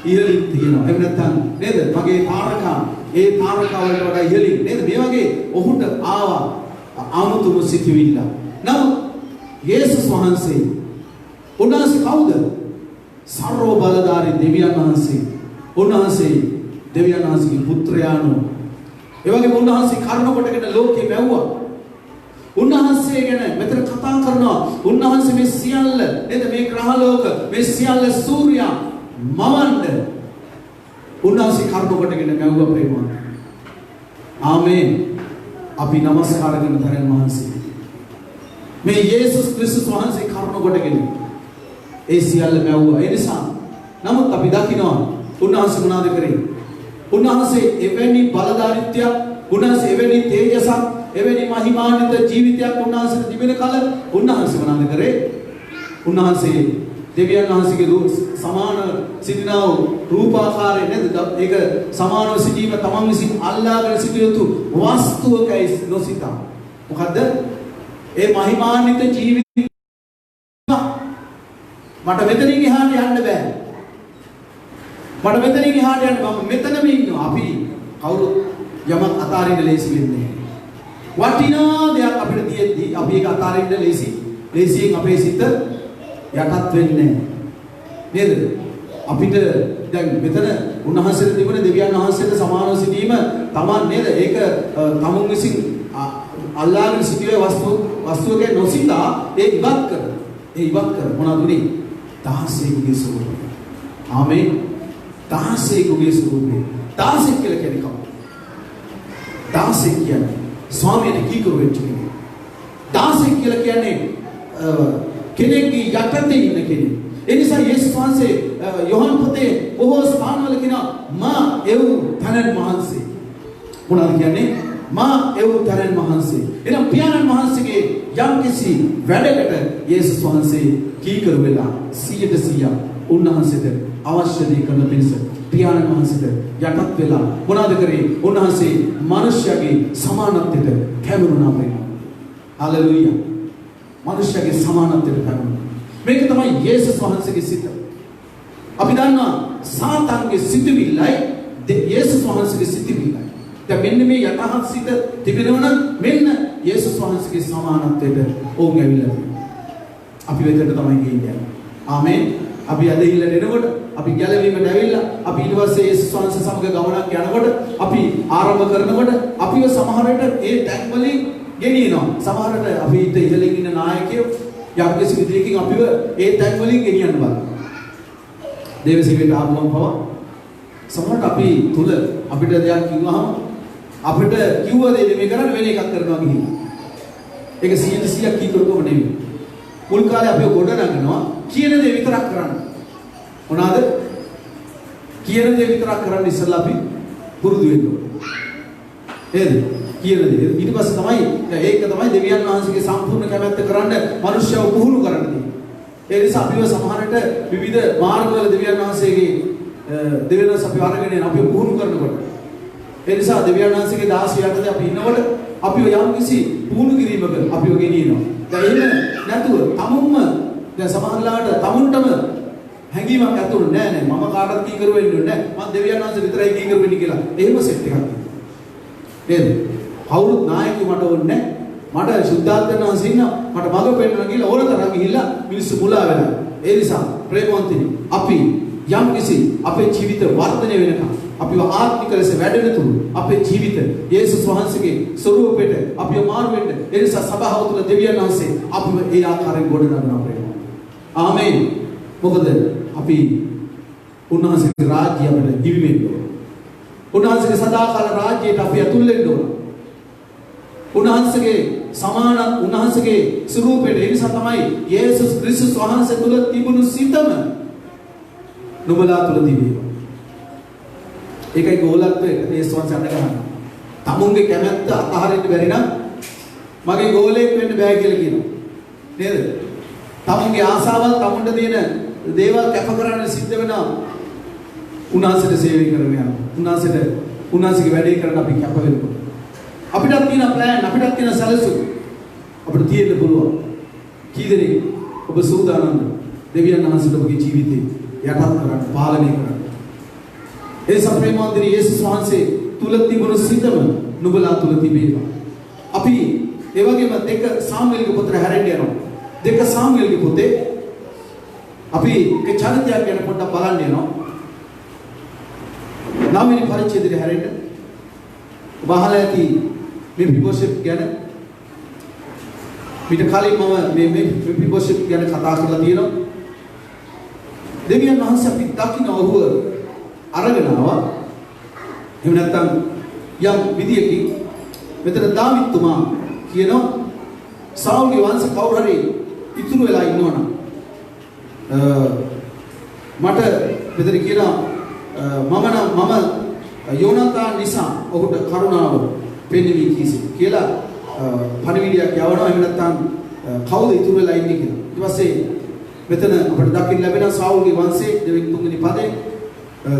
Speaker 1: ඉහළින් තියෙනවා. එහෙම නැත්නම් නේද? මගේ තාරකා ඒ තාරකාවලට වඩා ඉහළින් නේද? මේ වගේ ඔහුට ආවා ආමුතුම සිටිවිල්ල. නමුත් යේසුස් වහන්සේ උන්වහන්සේ කවුද? සර්ව බලධාරී දෙවියන් වහන්සේ. උන්වහන්සේ දෙවියන් වහන්සේගේ පුත්‍රයාණෝ. ඒ වගේම උන්වහන්සේ කරුණ කොටගෙන ලෝකෙ වැව්වා. උන්වහන්සේ ගැන මෙතන කතා කරනවා. උන්වහන්සේ මේ සියල්ල නේද? මේ ග්‍රහලෝක මේ සියල්ල සූර්යයා මවන්න උන්වහන්සේ කරුණ කොටගෙන වැව්වා ප්‍රේමවත්. ආමේන්. අපි নমස්කාර කරන තරම් වහන්සේ මේ යේසුස් ක්‍රිස්තුස් වහන්සේ කරුණ කොටගෙන ඒ සියල්ල වැව්වා. ඒ නිසා නමුත් අපි දකිනවා උන්වහන්සේ මොනවද කරේ? උන්වහන්සේ එවැනි බලධාරීත්වයක්, උන්වහන්සේ එවැනි තේජසක්, එවැනි මහිමාන්විත ජීවිතයක් උන්වහන්සේට තිබෙන කල උන්වහන්සේ මොනවද කරේ? උන්වහන්සේ දෙවියන් වහන්සේගේ සමාන සිටිනා රූපාකාරය නේද? ඒක සමානව සිටීම තමන් විසින් අල්ලාගෙන සිටිය යුතු වස්තුවකයි නොසිතා. මොකද්ද? ඒ මහිමාන්විත ජීවිත මට මෙතනින් එහාට යන්න බෑ. මට මෙතනින් එහාට යන්න මම මෙතනම ඉන්නවා. අපි කවුරුත් යමක් අතාරින්න ලේසි වෙන්නේ නැහැ. වටිනා දෙයක් අපිට තියෙද්දි අපි ඒක අතාරින්න ලේසියෙන් අපේ සිත යටත් වෙන්නේ නේද? අපිට දැන් මෙතන උන්වහන්සේට තිබුණ දෙවියන් වහන්සේට සමානව සිටීම Taman නේද? ඒක තමුන් විසින් අල්ලාගෙන සිටියේ වස්තුවක නොසිතා ඒ ඉවත් කර මොනවද උනේ? 16කුගේ ස්වරූපය. ආමේන්. 16කුගේ ස්වරූපය. 16 කියලා කියන්නේ කවුද? 16 කියන්නේ ස්වාමීන් කීකරු වෙච්ච කෙනෙක්. 16 කියලා කියන්නේ කෙනෙක්ගේ යටතේ ඉන්න කෙනෙක්. ඒ නිසා යේසුස් වහන්සේ යෝහන් පොතේ බොහෝ ස්ථානවල කියනවා මා එව් තනන් මහන්සේ. මොනවද කියන්නේ? මා එව් තනන් මහන්සේ. එනම් පියාණන් වහන්සේගේ යම්කිසි වැඩකට යේසුස් වහන්සේ කීකරු වෙලා 100% උන්වහන්සේට අවශ්‍ය දේ කරන පිණිස පියාණන් වහන්සේට යටත් වෙලා මොනවද කරේ? උන්වහන්සේ මිනිස්යාගේ සමානත්වයට කැමරුණා වෙනවා. හalleluya. මිනිස්යාගේ සමානත්වයට කැමරුණා. මේක තමයි යේසුස් වහන්සේගේ සිත. අපි දන්නවා සාතන්ගේ සිතුවිල්ලයි යේසුස් වහන්සේගේ සිතුවිල්ලයි. දැන් මෙන්න මේ යටහත් සිත තිබෙනවා නම් මෙන්න යේසුස් වහන්සේගේ සමානත්වයට ඕන් ඇවිල්ලා. අපි වෙතට තමයි ගියේ. ආමේන්. අපි ඇදහිල්ලට එනකොට අපි ගැලවීමට ඇවිල්ලා අපි ඊට පස්සේ යේසුස් වහන්සේ සමග ගමනක් යනකොට අපි ආරම්භ කරනකොට අපිව සමහර විට ඒ ටැග් වලින් ගෙනියනවා. සමහර විට අපි ඊට ඉහළින් ඉන්න නායකයෝ යම්කිසි විදියකින් අපිව ඒ ටැග් වලින් ගෙනියන්න බලනවා. දේවසිංහට ආවම පව සමහරට අපි තුල අපිට දෙයක් කිව්වහම අපිට කිව්ව දේ නෙමෙයි කරන්නේ වෙන එකක් කරනවා ගිහින්. ඒක 100% කීකරුකම නෙමෙයි. මුල් කාලේ අපි ගොඩ නගනවා කියන දේ විතරක් කරන්න. මොනවාද? කියන දේ විතරක් කරන්න ඉස්සෙල්ලා අපි පුරුදු වෙන්න ඕනේ. නේද? කියන දේ. ඊට පස්සේ තමයි ඒක තමයි දෙවියන් වහන්සේගේ සම්පූර්ණ කැමැත්ත කරන්න මිනිස්සුව පුහුණු කරන්න තියෙන්නේ. ඒ නිසා අපිව සමහරට විවිධ මාර්ගවල දෙවියන් වහන්සේගේ දෙවියන් වහන්සේ අපි අරගෙන යන අපිව පුහුණු කරනකොට ඒ නිසා දෙවියන් වහන්සේගේ දාසිය යටතේ අපි ඉන්නකොට අපිව යම්කිසි පුහුණු කිරීමක අපිව ගෙනියනවා. දැන් එහෙම නැතුව තමුන්ම දැන් සමහරලාට තමුන්ටම හැඟීමක් ඇතුළු නෑ මම කාටවත් කීකරු වෙන්න ඕනේ නෑ මම දෙවියන් වහන්සේ විතරයි කීකරු වෙන්නේ කියලා. එහෙම සෙට් එකක් නේද? කවුරුත් නායකයෙකු මට ඕනේ නෑ. මට සුද්ධාත්මයන් වහන්සේ ඉන්න මට මඟ පෙන්නනවා කියලා ඕන තරම් ගිහිල්ලා මිනිස්සු මුලා වෙනවා. ඒ නිසා ප්‍රේමවන්තනි අපි යම්කිසි අපේ ජීවිත වර්ධනය වෙනකම් අපිව ආත්මික ලෙස වැඩෙන තුරු අපේ ජීවිත යේසුස් වහන්සේගේ ස්වරූපයට අපිව මාරු වෙන්න ඒ නිසා සභාව තුළ දෙවියන් වහන්සේ අපිව ඒ ආකාරයෙන් ගොඩනගනවා ප්‍රේමවන්තනි. ආමේන්. මොකද අපි උන්වහන්සේගේ රාජ්‍යය අපිට දිවි වෙන්න ඕන. උන්වහන්සේගේ සදාකාල රාජ්‍යයට අපි ඇතුල් වෙන්න ඕන. උන්වහන්සේගේ ස්වරූපයට ඒ නිසා තමයි යේසුස් ක්‍රිස්තුස් වහන්සේ තුල තිබුණු සිතම නුඹලා තුල තිබේ. ඒකයි ගෝලත්වයට යේසුස් වහන්සේ අඬ ගන්නවා. තමුන්ගේ කැමැත්ත අතහරින්න බැරි නම් මගේ ගෝලයක් වෙන්න බෑ කියලා කියනවා. නේද? තමුන්ගේ ආසාවල් තමුන්ට තියෙන දේවල් කැප කරන්න සිද්ධ වෙනවා. උන්වහන්සේට සේවය කරන්න යනවා. උන්වහන්සේගේ වැඩේ කරන්න අපි කැප වෙනවා. අපිටත් තියෙන ප්ලෑන් අපිටත් තියෙන සැලසුම් අපිට තියෙන්න පුළුවන්. කී දෙනෙක් ඔබ සූදානම්ද දෙවියන් වහන්සේට ඔබගේ ජීවිතේ යටත් කරන්න පාලනය කරන්න. ඒ සප්‍රේමවන්තනි යේසුස් වහන්සේ තුල තිබුණු සිතම නුඹලා තුල තිබේවා. අපි ඒ වගේම 2 සාමුවෙල්ගේ පොතට හැරෙන්න යනවා. 2 සාමුවෙල්ගේ පොතේ අපි ඒ චරිතයක් ගැන පොඩ්ඩක් බලන්න යනවා. 9 වෙනි පරිච්ඡේදයට හැරෙන්න. බහලා ඇති මේ පිබෝෂෙත් ගැන පිට කලින් මම මේ පිබෝෂෙත් ගැන කතා කරලා තියෙනවා. දෙවියන් වහන්සේ අපි දකින්න ඔහුව අරගෙන ආවා. එහෙම නැත්නම් යම් විදියකින් මෙතන දාවිත්තුමා කියනවා සාවුල්ගේ වංශ කවුරු හරි ඉතුරු වෙලා ඉන්නවනම් මට මෙතන කියනවා මම යෝනාතාන් නිසා ඔහුට කරුණාව පෙන්වී කීසි කියලා පණිවිඩයක් යවනවා. එහෙම නැත්නම් කවුද ඉතුරු වෙලා ඉන්නේ කියලා. ඊට පස්සේ මෙතන අපිට දකින්න ලැබෙන සාවුල්ගේ වංශයේ දෙවෙනි තුන්වෙනි පදේ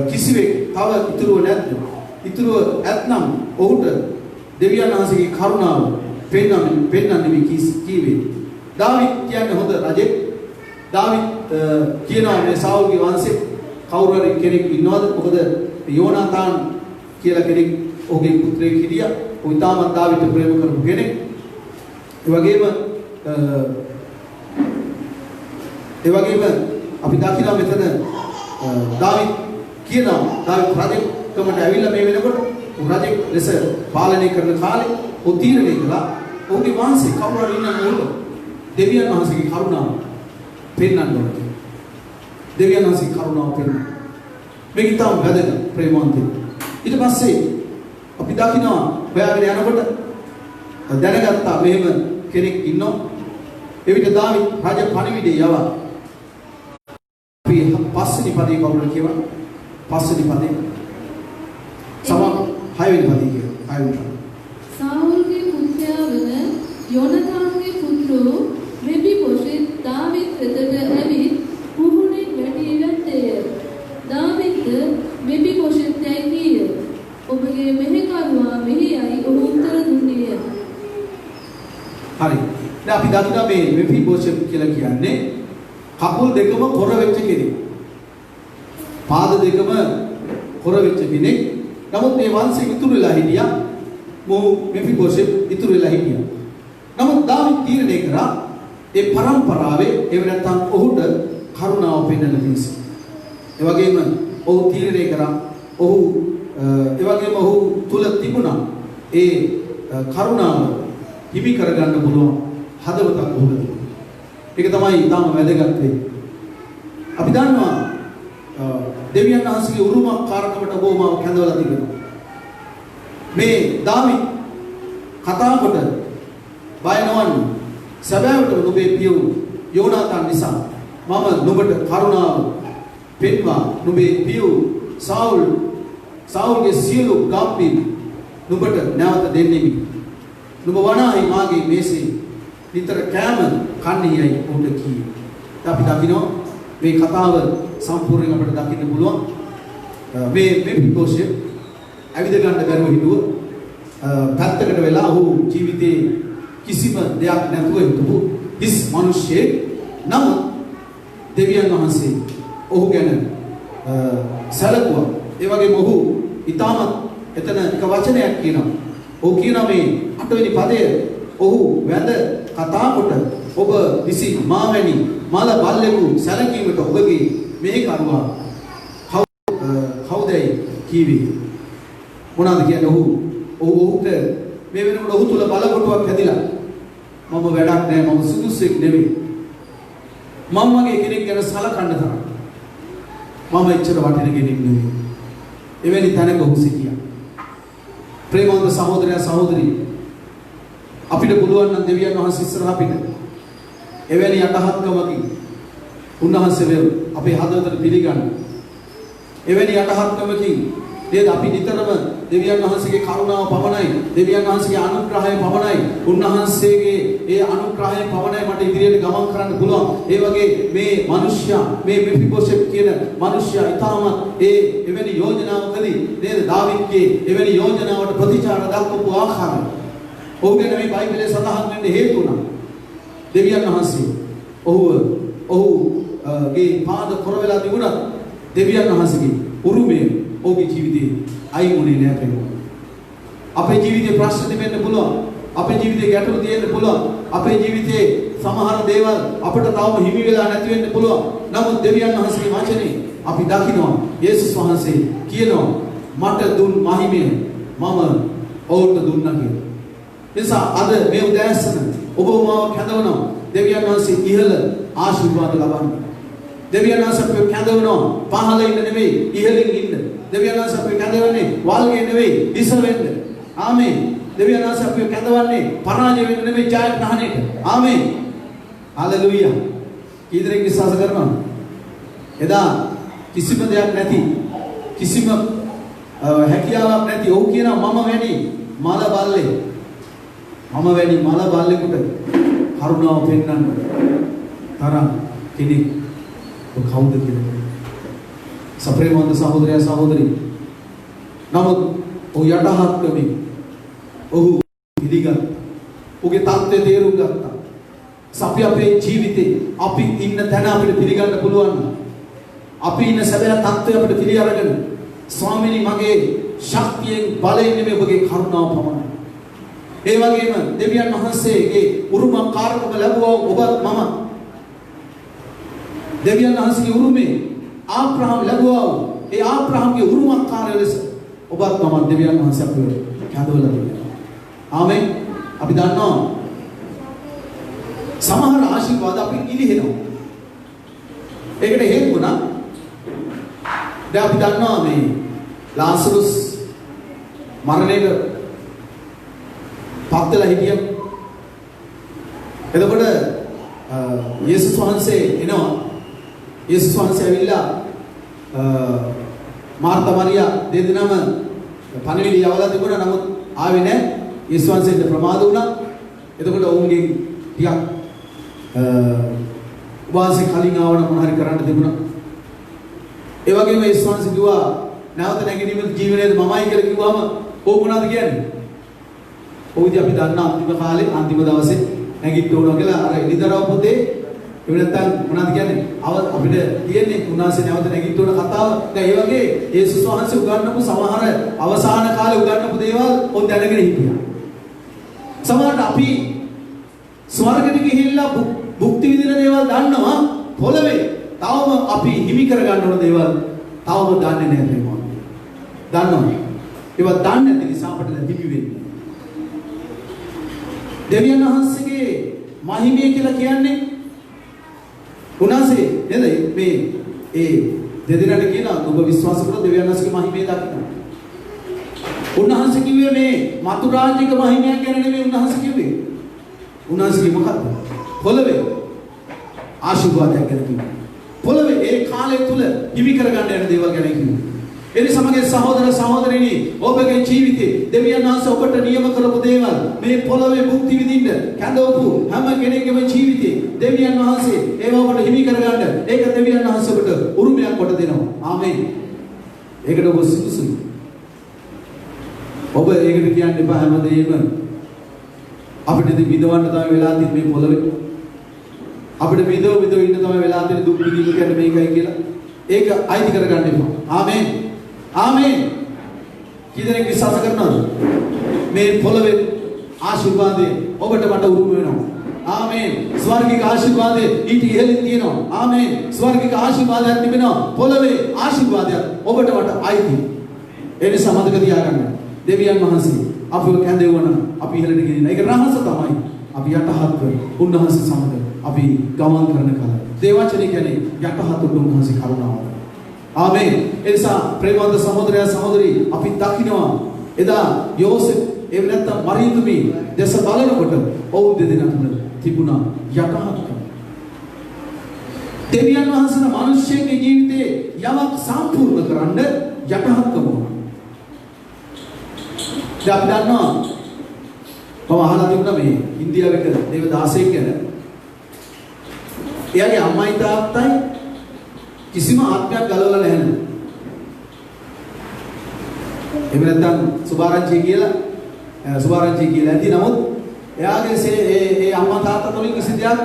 Speaker 1: කිසිවෙක් තව ඉතුරුව නැද්ද? ඉතුරුව ඇත්නම් ඔහුට දෙවියන් වහන්සේගේ කරුණාව පෙන්වන්නේ මේ කීවේ. දාවිත් කියන්නේ හොඳ රජෙක්. දාවිත් කියනවා මේ සාවුල්ගේ වංශේ කවුරු හරි කෙනෙක් ඉන්නවද? මොකද යෝනාතාන් කියලා කෙනෙක් ඔහුගේ පුත්‍රයෙක් හිටියා. උිතාමත් දාවිට ප්‍රේම කරපු කෙනෙක්. ඒ වගේම අපි දකිනවා මෙතන දාවිත් කියනවා දාවිත් රජකමට ඇවිල්ලා මේ වෙනකොට රජෙක් ලෙස පාලනය කරන කාලේ ඔහු තීරණය කළා ඔහුගේ වංශේ කවුරු හරි ඉන්න ඕන දෙවියන් වහන්සේගේ කරුණාව පෙන්වන්න ඕනේ. දෙවියන් වහන්සේගේ කරුණාව පෙන්වන්න. මේක ඉතාම වැදගත් ප්‍රේමවන්තයෙක්. ඊට පස්සේ අපි දකිනවා හොයාගෙන යනකොට දැනගත්තා මෙහෙම කෙනෙක් ඉන්නවා. එවිට දාවිත් රජ පණිවිඩය යවා. අපි පස්වෙනි පදේ කවුරුද කියවන? පස්වෙනි පදේ. සමහර හයවෙනි පදේ කියනවා. හයවෙනි පදේ.
Speaker 2: සාවුල්ගේ පුත්‍රයා වන යොනතාන්ගේ පුත්‍රෝ මෙෆිබොෂෙත් දාවිත් වෙතට ඇවිත් පුහුණෙන් වැටී වැත්තේය. දාවිත් මෙෆිබොෂෙත් යයි කීය. ඔබගේ මෙහෙකරුවා මෙහෙයයි ඔහු උත්තර දුන්නේය.
Speaker 1: හරි. දැන් අපි දකිනවා මේ මෙෆිබොෂෙත් කියලා කියන්නේ කකුල් දෙකම කොර වෙච්ච කෙනෙක්. පාද දෙකම කොර වෙච්ච කෙනෙක්. නමුත් මේ වංශෙ ඉතුරු වෙලා හිටියා. මොහු මෙෆිබොෂෙත් ඉතුරු වෙලා හිටියා. නමුත් දාවිත් තීරණය කරා ඒ පරම්පරාවේ එහෙම නැත්නම් ඔහුට කරුණාව පෙන්වන්න පිණිස. ඒ වගේම ඔහු තීරණය කරා ඔහු තුල තිබුණා ඒ කරුණාව හිමි කරගන්න පුළුවන් හදවතක් ඔහුට. ඒක තමයි ඊටම වැදගත් වෙන්නේ. අපි දන්නවා දෙවියන් වහන්සේගේ උරුමකාරකමට බොහොම කැඳවලා තිබෙනවා. මේ දාවිත් කතා කොට බය නොවන්න. සැබෑවට ඔබේ පියු යෝනාතන් නිසා මම නුඹට කරුණාව පෙන්වා නුඹේ පියු සාවුල්ගේ සියලු ගම්පි නුඹට නැවත දෙන්නෙමි. නුඹ වනාහි මාගේ මේසේ නිතර කෑම කන්නේයයි ඔහුට කීවේ. අපි දකිනවා මේ කතාව සම්පූර්ණයෙන් අපිට දකින්න පුළුවන්. මේ මෙෆිබොෂෙත් ඇවිද ගන්න බැරුව හිටුව පැත්තකට වෙලා ඔහු ජීවිතේ කිසිම දෙයක් නැතුව හිටපු හිස් මිනිහෙක්. නමුත් දෙවියන් වහන්සේ ඔහු ගැන සැලකුවා. ඒ වගේම ඔහු ඊටමත් එතන එක වචනයක් කියනවා. ඔහු කියනවා මේ 8 වෙනි පදය ඔහු වැඳ කතා කොට ඔබ විසි මාවැනි මල බල්ලෙකු සැලකීමට ඔබගේ මේ කරුවා කවුදයි කීවේ. මොනවාද කියන්නේ ඔහුට මේ වෙනකොට ඔහු තුල බල කොටුවක් හැදිලා මම වැඩක් නෑ මම සුදුසෙක් නෙවෙයි මම වගේ කෙනෙක් ගැන සලකන්න තරම් මම එච්චර වටින කෙනෙක් නෙවෙයි. එවැනි තැනක ඔහු සිටියා. ප්‍රේමවන්ත සහෝදරයා සහෝදරී අපිට පුළුවන් නම් දෙවියන් වහන්සේ ඉස්සරහා පිට එවැනි යටහත්කමකින් උන්වහන්සේ අපේ හදවතට පිළිගන්න. එවැනි යටහත්කමකින් නේද අපි නිතරම දෙවියන් වහන්සේගේ කරුණාව පමණයි දෙවියන් වහන්සේගේ අනුග්‍රහය පමණයි උන්වහන්සේගේ ඒ අනුග්‍රහය පමණයි මට ඉදිරියට ගමන් කරන්න පුළුවන්. ඒ වගේ මේ මිනිස්යා මේ මෙෆිබොෂෙත් කියන මිනිස්යා ඊටම ඒ එවැනි යෝජනාවකදී නේද දාවිත්ගේ එවැනි යෝජනාවට ප්‍රතිචාර දක්වපු ආකාරය ඔහු ගැන මේ බයිබලයේ සඳහන් වෙන්න හේතු වුණා. දෙවියන් වහන්සේ ඔහුගේ පාද කොර වෙලා තිබුණා. දෙවියන් වහන්සේගේ උරුමය ඔහුගේ ජීවිතේ අයිමුනේ නෑ ප්‍රේම. අපේ ජීවිතේ ප්‍රශ්න තිබෙන්න පුළුවන්. අපේ ජීවිතේ ගැටලු තියෙන්න පුළුවන්. අපේ ජීවිතේ සමහර දේවල් අපිට තවම හිමි වෙලා නැති වෙන්න පුළුවන්. නමුත් දෙවියන් වහන්සේගේ වචනේ අපි දකිනවා යේසුස් වහන්සේ කියනවා මට දුන් මහිමය මම ඔවුන්ට දුන්නා කියලා. නිසා අද මේ උදෑසන ඔබ මාව කැඳවනවා දෙවියන් වහන්සේ ඉහළ ආශිර්වාද ලබන්න. දෙවියන් වහන්සේ අපේ කැඳවනවා පහළ ඉන්න නෙවෙයි ඉහළින් ඉන්න. දෙවියන් වහන්සේ අපේ කැඳවන්නේ වල්ගේ නෙවෙයි ඉස වෙන්න. ආමේන්. දෙවියන් වහන්සේ අපේ කැඳවන්නේ පරාජය වෙන්න නෙවෙයි ජයග්‍රහණයට. ආමේන්. හalleluya. කීදරෙක් විශ්වාස කරනවා? එදා කිසිම දෙයක් නැති කිසිම හැකියාවක් නැති ඔහු කියනවා මම වැඩි මල බල්ලේ මම වැඩි මල බල්ලෙකුට කරුණාව පෙන්වන්න තරම් කෙනෙක් කවුද කියලා. සප්‍රේමවන්ත සහෝදරයා සහෝදරී නමුත් ඔහු යටහත් කමේ ඔහු පිළිගත් ඔහුගේ தත්ත්වය තේරුම් ගත්තා. අපි අපේ ජීවිතේ අපි ඉන්න තැන අපිට පිළිගන්න පුළුවන්. අපි ඉන්න සැබෑ தත්ත්වය අපිට පිළි අරගෙන ස්වාමීනි මගේ ශක්තියෙන් බලයෙන් නෙමෙයි ඔබගේ කරුණාව පමණයි. ඒ වගේම දෙවියන් වහන්සේගේ උරුමකාරකම ලැබුවා ඔබත් මම. දෙවියන් වහන්සේගේ උරුමේ ආබ්‍රහම් ලැබුවා. ඒ ආබ්‍රහම්ගේ උරුමකාරය ලෙස ඔබත් මම දෙවියන් වහන්සේ අපිව කැඳවලා දෙනවා. ආමෙන්. අපි දන්නවා සමහර ආශිර්වාද අපි ඉලිහෙනවා. ඒකට හේතුව නම් දැන් අපි දන්නවා මේ ලාසරුස් මරණයට පත් වෙලා හිටියා. එතකොට යේසුස් වහන්සේ එනවා. යේසුස් වහන්සේ ඇවිල්ලා මාර්තා මරියා දෙදෙනාම පණිවිඩය යවලා තිබුණා. නමුත් ආවේ නැහැ. යේසුස් වහන්සේට ප්‍රමාද වුණා. එතකොට ඔවුන්ගෙන් ටිකක් වාසි කලින් ආවන මොන හරි කරන්න තිබුණා. ඒ වගේම යේසුස් වහන්සේ කිව්වා නැවත නැගීමේ ජීවනයේ මමයි කියලා කිව්වම ඕක මොනවද කියන්නේ? ඔයදී අපි දන්න අන්තිම කාලේ අන්තිම දවසේ නැගිට උනවා කියලා අර එලිදරව පොතේ එහෙම නැත්නම් මොනවද කියන්නේ? අපිට තියෙන්නේ උන්වහන්සේ නැවත නැගිට උන කතාව. දැන් ඒ වගේ යේසුස් වහන්සේ උගන්වපු සමහර අවසාන කාලේ උගන්වපු දේවල් ඔන් දැනගෙන හිටියා. සමහරට අපි ස්වර්ගයට ගිහිල්ලා භුක්ති විඳින දේවල් දන්නවා පොළවේ. තවම අපි හිමි කර ගන්න ඕන දේවල් තවම දන්නේ නැහැ ප්‍රේමවත්. දන්නවා. ඒවා දන්නේ නැති නිසා අපිට හිමි වෙන්නේ. දෙවියන් වහන්සේගේ මහිමය කියලා කියන්නේ උන්වහන්සේ නේද මේ ඒ දෙදෙනාට කියනවා ඔබ විශ්වාස කරන දෙවියන් වහන්සේගේ මහිමය දකින්න. උන්වහන්සේ කිව්වේ මේ මතු රාජ්‍යක මහිමයක් ගැන නෙමෙයි උන්වහන්සේ කිව්වේ. උන්වහන්සේ මොකක්ද? පොළවේ ආශිර්වාදයක් ගැන කිව්වා. පොළවේ ඒ කාලය තුල හිමි කරගන්න යන දේවල් ගැන කිව්වා. එනිසාමගේ සහෝදර සහෝදරිනි ඔබගේ ජීවිතේ දෙවියන් වහන්සේ ඔබට නියම කරපු දේවල් මේ පොළවේ භුක්ති විඳින්න කැඳවපු හැම කෙනෙකුගේම ජීවිතේ දෙවියන් වහන්සේ ඒව ඔබට හිමි කරගන්න ඒක දෙවියන් වහන්සේ ඔබට උරුමයක් කොට දෙනවා. ආමේන්. ඒකට ඔබ සුදුසුයි. ඔබ ඒකට කියන්න එපා හැමදේම අපිට විඳවන්න තමයි වෙලා තියෙන්නේ මේ පොළවේ. අපිට විඳව ඉන්න තමයි වෙලා තියෙන දුක් විඳින්න කියන්නේ මේකයි කියලා. ඒක අයිති කරගන්න එපා. ආමේන්. ආමේන්. කීදෙනෙක් විශ්වාස කරනවද? මේ පොළවේ ආශිර්වාදේ ඔබට මට උරුම වෙනවා. ආමේන්. ස්වර්ගික ආශිර්වාදේ ඊට ඉහළින් තියෙනවා. ආමේන්. ස්වර්ගික ආශිර්වාදයක් තිබෙනවා. පොළවේ ආශිර්වාදයක් ඔබට මට අයිති. ඒ නිසා මතක තියාගන්න. දෙවියන් වහන්සේ අපිව කැඳෙවුවා අපි ඉහළට ගෙනියන. ඒක රහස තමයි. අපි යටහත් උන්වහන්සේ සමග අපි ගමන් කරන කාලය. දේවචනය කියන්නේ යටහත් උන්වහන්සේ කරුණාව. ආමේන්. එනිසා ප්‍රේමවන්ත සහෝදරයා සහෝදරී අපි දකිනවා එදා යෝසෙෆ් එහෙම නැත්නම් මරියතුමි දැස බලනකොට ඔවුන් දෙදෙනා තුන තිබුණා යටහත්කම. දෙවියන් වහන්සේන මිනිස්යෙක්ගේ ජීවිතේ යමක් සම්පූර්ණ කරන්න යටහත්කම වුණා. දැන් අපි දන්නවා මම අහලා තිබුණා මේ ඉන්දියාවේ දේවදාසයෙක් ගැන. එයාගේ අම්මයි තාත්තයි කිසිම ආත්මයක් ගලවලා නැහැ. එහෙම නැත්නම් සුභාරංචි කියලා ඇති. නමුත් එයාගේ ඒ අම්මා තාත්තා තුලින් කිසි දෙයක්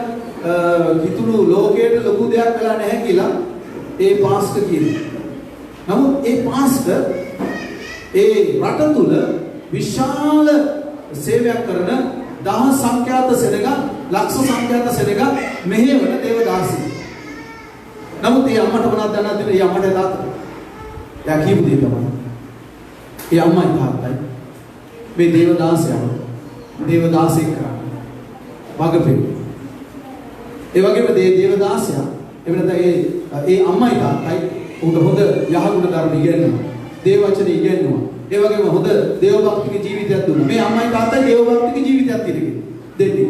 Speaker 1: හිතුණු ලෝකයට ලොකු දෙයක් වෙලා නැහැ කියලා ඒ පාස්ටර් කියනවා. නමුත් ඒ පාස්ටර් ඒ රට තුල විශාල සේවයක් කරන දහස් සංඛ්‍යාත සෙනග ලක්ෂ සංඛ්‍යාත සෙනග මෙහෙවන දේවදාසී. නමුත් ඒ අම්මට මොනවද දන්නවද? ඒ අම්මට තාත්තා. එයා කියපු දේ තමයි. ඒ අම්මයි තාත්තයි මේ දේවදාසයෙක් කරන්නේ. වගපෙන්න. ඒ වගේම දේවදාසයා එවනත ඒ අම්මයි තාත්තයි උන්ට හොඳ යහගුණ ධර්ම ඉගෙනනවා. දේවවචන ඉගෙනනවා. ඒ වගේම හොඳ දේවභක්තික ජීවිතයක් දුන්නා. මේ අම්මයි තාත්තයි දේවභක්තික ජීවිතයක් දෙන්නේ.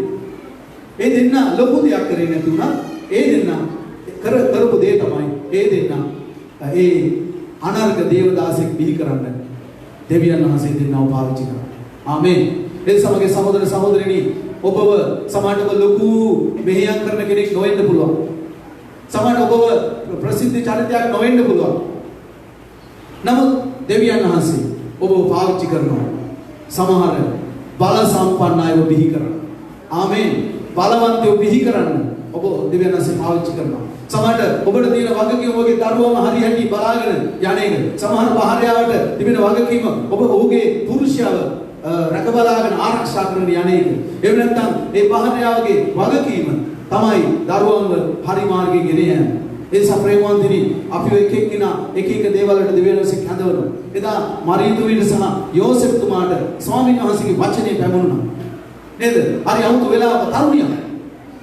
Speaker 1: ඒ දෙන්න ලොකු දෙයක් කරේ නැතුණා. ඒ දෙන්න කරපු දේ තමයි ඒ දෙන්න ඒ අනර්ග දේවදාසෙක් බිහි කරන්න දෙවියන් වහන්සේ දෙන්නව පාවිච්චි කරා. ආමේන්. ඒ සමගයේ සහෝදර සහෝදරිනි ඔබව සමාජව ලොකු මෙහෙයම් කරන කෙනෙක් නොවෙන්න පුළුවන්. සමාජ ඔබව ප්‍රසිද්ධ චරිතයක් නොවෙන්න පුළුවන්. නමුත් දෙවියන් වහන්සේ ඔබව පාවිච්චි කරනවා. සමහර බල සම්පන්න අයව බිහි කරනවා. ආමේන්. බලවන්තයෝ බිහි කරන්න ඔබ දෙවියන් වහන්සේ පාවිච්චි කරනවා. සමහරට ඔබට තියෙන වගකීම ඔබගේ දරුවම හරියට බලාගෙන යන එක. සමහර භාර්යාවට තිබෙන වගකීම ඔබ ඔහුගේ පුරුෂයව රැක බලාගෙන ආරක්ෂා කරන යන එක. එහෙම නැත්නම් මේ භාර්යාවගේ වගකීම තමයි දරුවන්ව හරි මාර්ගයේ ගෙන යන්නේ. ඒ සප්‍රේමවන්තිනි අපි එක එක දේවල් වලට දෙවියන්වහන්සේ කැඳවනවා. එදා මරියතුමිට සහ යෝසෙෆ්තුමාට ස්වාමීන් වහන්සේගේ වචනේ පැමුණුණා. නේද? හරි අමුතු වෙලාවක තරුණියක්.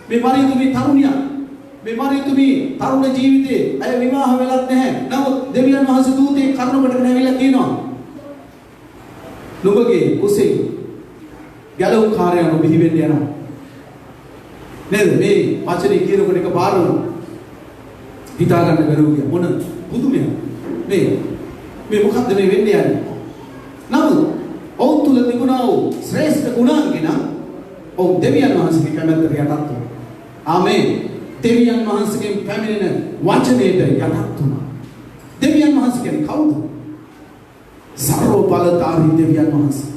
Speaker 1: මේ මරියතුමි තරුණියක්. මේ මරියතුමි තරුණ ජීවිතේ අය විවාහ වෙලත් නැහැ. නමුත් දෙවියන් වහන්සේ දූතේ කරුණකට නැවිලා කියනවා. නුඹගේ කුසේ ගැලවුම්කාරයන් බිහි වෙන්න යනවා. නේද? මේ වචනේ කියනකොට එක පාරම හිතා ගන්න බැරුව ගියා. මොන පුදුමයක්. මේ මොකද්ද මේ වෙන්නේ යන්නේ? නමුත් ඔවුන් තුල තිබුණා වූ ශ්‍රේෂ්ඨ ගුණාංගන ඔවුන් දෙවියන් වහන්සේගේ කැමැත්තට යටත් වුණා. ආමේන්. දෙවියන් වහන්සේගෙන් පැමිණෙන වචනයට යටත් වුණා. දෙවියන් වහන්සේ කියන්නේ කවුද? සර්ව බලධාරී දෙවියන් වහන්සේ.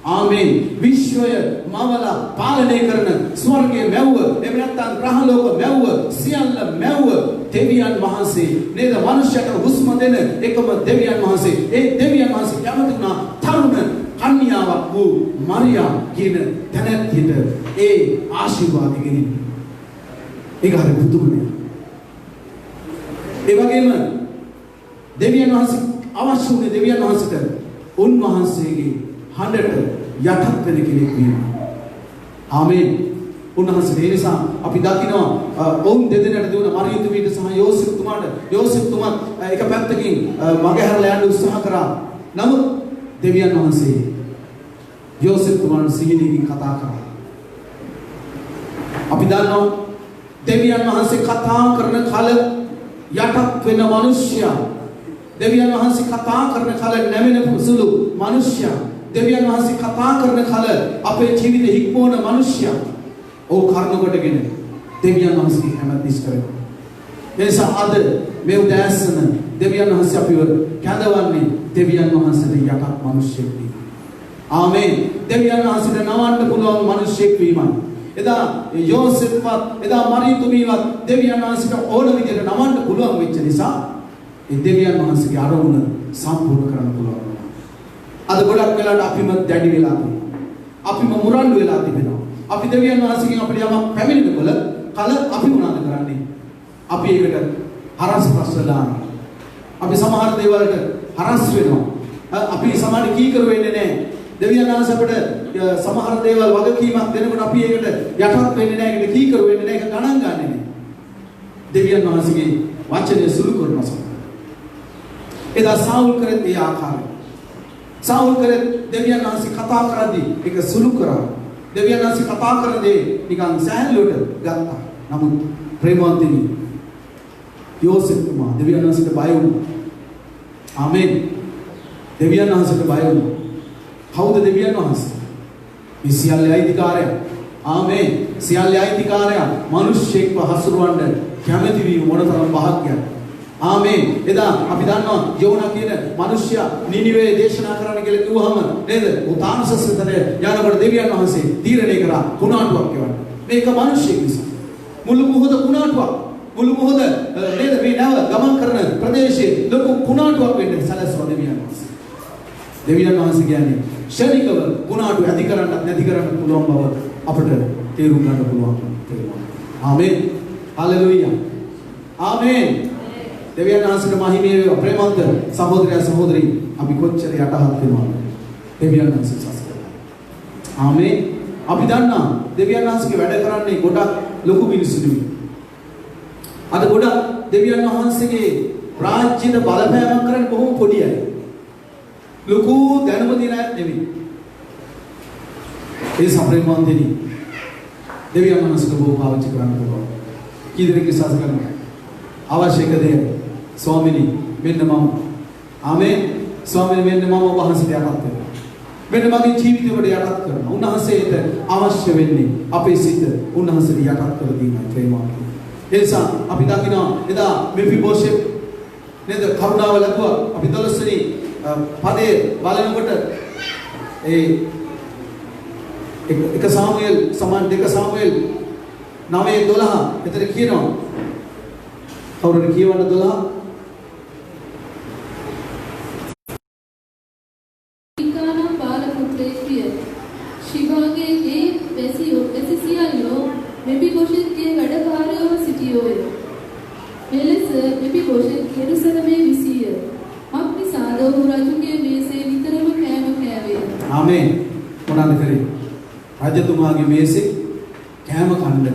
Speaker 1: ආමේන්. විශ්වය මවලා පාලනය කරන ස්වර්ගයේ මැව්ව එහෙම නැත්නම් ග්‍රහ ලෝක මැව්ව සියල්ල මැව්ව දෙවියන් වහන්සේ නේද? මනුෂ්‍යයට හුස්ම දෙන එකම දෙවියන් වහන්සේ. ඒ දෙවියන් වහන්සේ කැමති වුණා තරුණ කන්‍යාවක් වූ මරියා කියන තැනැත්තියට ඒ ආශිර්වාද ගෙනින්න. ඒක හරි පුදුමයි. ඒ වගේම දෙවියන් වහන්සේ අවශ්‍ය වුණේ දෙවියන් වහන්සේට උන්වහන්සේගේ හඬට යටත් වෙන කෙනෙක් වීම. ආමේන්. උන්වහන්සේ ඒ නිසා අපි දකිනවා ඔවුන් දෙදෙනාට දුන මරියතුමීට සහ යෝසෙෆ්තුමාට එක පැත්තකින් මගහැරලා යන්න උත්සාහ කරා. නමුත් දෙවියන් වහන්සේ යෝසෙෆ්තුමාට සිහිනකින් කතා කරා. අපි දන්නවා දෙවියන් වහන්සේ කතා කරන කල යටත් වෙන මිනිසයා, දෙවියන් වහන්සේ කතා කරන කල නැමෙන සුළු මිනිසයා, දෙවියන් වහන්සේ කතා කරන කල අපේ ජීවිතේ හික්මවන මිනිසයා ඕ කර්ණ කොටගෙන දෙවියන් වහන්සේ කැමැති ඉස් කරනවා. ඒ නිසා අද මේ උදෑසන දෙවියන් වහන්සේ අපිව කැඳවන්නේ දෙවියන් වහන්සේට යටත් මිනිසෙක් වීම. ආමේන්. දෙවියන් වහන්සේට නවන්න පුළුවන් මිනිසෙක් වීමයි. එදා යෝසෙෆ්වත් එදා මරියතුමීවත් දෙවියන් වහන්සේට ඕන විදිහට නවන්න පුළුවන් වෙච්ච නිසා ඒ දෙවියන් වහන්සේගේ අරමුණ සම්පූර්ණ කරන්න පුළුවන්. අද ගොඩක් වෙලාවට අපිම දැඩි වෙලා තියෙනවා. අපිම මුරණ්ඩු වෙලා තිබෙනවා. අපි දෙවියන් වහන්සේගෙන් අපිට යමක් පැමිණෙනකොට කල අපි මොනවද කරන්නේ? අපි ඒකට හරස් ප්‍රශ්න දානවා. අපි සමහර දේවල් වලට හරස් වෙනවා. අපි සමහර කීකර වෙන්නේ නැහැ. දෙවියන් වහන්සේ අපිට සමහර දේවල් වගකීමක් දෙනකොට අපි ඒකට යටත් වෙන්නේ නැහැ. ඒකට කීකර වෙන්නේ නැහැ. ඒක ගණන් ගන්නෙ නැහැ. දෙවියන් වහන්සේගේ වචනය සුළු කරනවා. එදා සාවුල් කරේ ඒ ආකාරය. සාවුල් කරේ දෙවියන් වහන්සේ කතා කරද්දී ඒක සුළු කරා. දෙවියන් වහන්සේ කතා කරන්නේ නිකන් සෑහලුවට ගත්තා. නමුත් ප්‍රේමවන්තිනි යෝසෙෆ්තුමා දෙවියන් වහන්සේට බය වුණා. ආමේන්. දෙවියන් වහන්සේට බය වුණා. කවුද දෙවියන් වහන්සේ? මේ සියල්ලේ අයිතිකාරයා. ආමේන්. සියල්ලේ අයිතිකාරයා මිනිස්සෙක්ව හසුරවන්න කැමති වීම මොනතරම් භාග්‍යයක්. ආමේන්. එදා අපි දන්නවා යෝනා කියන මිනිසයා නිනිවේ දේශනා කරන්න කියලා කිව්වහම නේද? උතානසස්තරේ යනකොට දෙවියන් වහන්සේ තීරණය කරා කුණාටුවක් කියවන්න. මේක මිනිසෙක් නිසා. මුළු මොහොත කුණාටුවක්. මුළු මොහොත නේද මේ නැව ගමන් කරන ප්‍රදේශයේ ලොකු කුණාටුවක් වෙන්න සැලසුවා දෙවියන් වහන්සේ. දෙවියන් වහන්සේ කියන්නේ ශරීරව කුණාටු ඇති කරන්නත් නැති කරන්න පුළුවන් බව අපට තේරුම් ගන්න පුළුවන්. ආමේන්. හලෙලූයා. ආමේන්. දෙවියන් වහන්සේට මහිමේ වේවා. ප්‍රේමවන්ත සහෝදරයා සහෝදරී අපි කොච්චර යටහත් වෙනවද දෙවියන් වහන්සේ සසකලා. ආමේන්. අපි දන්නා දෙවියන් වහන්සේගේ වැඩ කරන්නේ ගොඩක් ලොකු මිනිස්සු නෙවෙයි. අද ගොඩක් දෙවියන් වහන්සේගේ රාජ්‍යයට බලපෑමක් කරන්නේ බොහොම පොඩි අය. ලොකු දැනුම දින අය නෙවෙයි. ඒ සප්‍රේමවන්තනි දෙවියන් වහන්සේට බොහෝ පාවිච්චි කරන්න පුළුවන්. කී දෙනෙක් විශ්වාස කරනවා? අවශ්‍ය දේ ස්වාමිනී මෙන්න මම ආමේන්. ස්වාමිනී මෙන්න මම ඔබ වහන්සේට යටත් වෙනවා. මෙන්න මගේ ජීවිතයට යටත් කරනවා. උන්වහන්සේට අවශ්‍ය වෙන්නේ අපේ සිත උන්වහන්සේට යටත් කර දීමයි ප්‍රේමවන්ත. ඒ නිසා අපි දකිනවා එදා මෙෆිබෝෂෙත් නේද කරුණාව ලැබුවා. අපි 12 වෙනි පදයේ බලනකොට ඒ එක සාමුኤල් සමාන 2 සාමුኤල් 9:12 එතන කියනවා කවුරුද කියවන්න 12?
Speaker 2: ඉකානම් බාලපුත්‍රයෙක්ය. ශිවාගේ වැසි සියල්ලෝ මෙපිබොෂෙත්ගේ වැඩකාරයෝව සිටියෝය. මෙලෙස මෙපිබොෂෙත් යෙරුසලමේ විසීය. මක්නිසාද ඔහු රජුගේ මේසේ විතරම කෑම කෑවේ.
Speaker 1: ආමේන්. මොනවාද කරේ? රජතුමාගේ මේසේ කෑම කන්න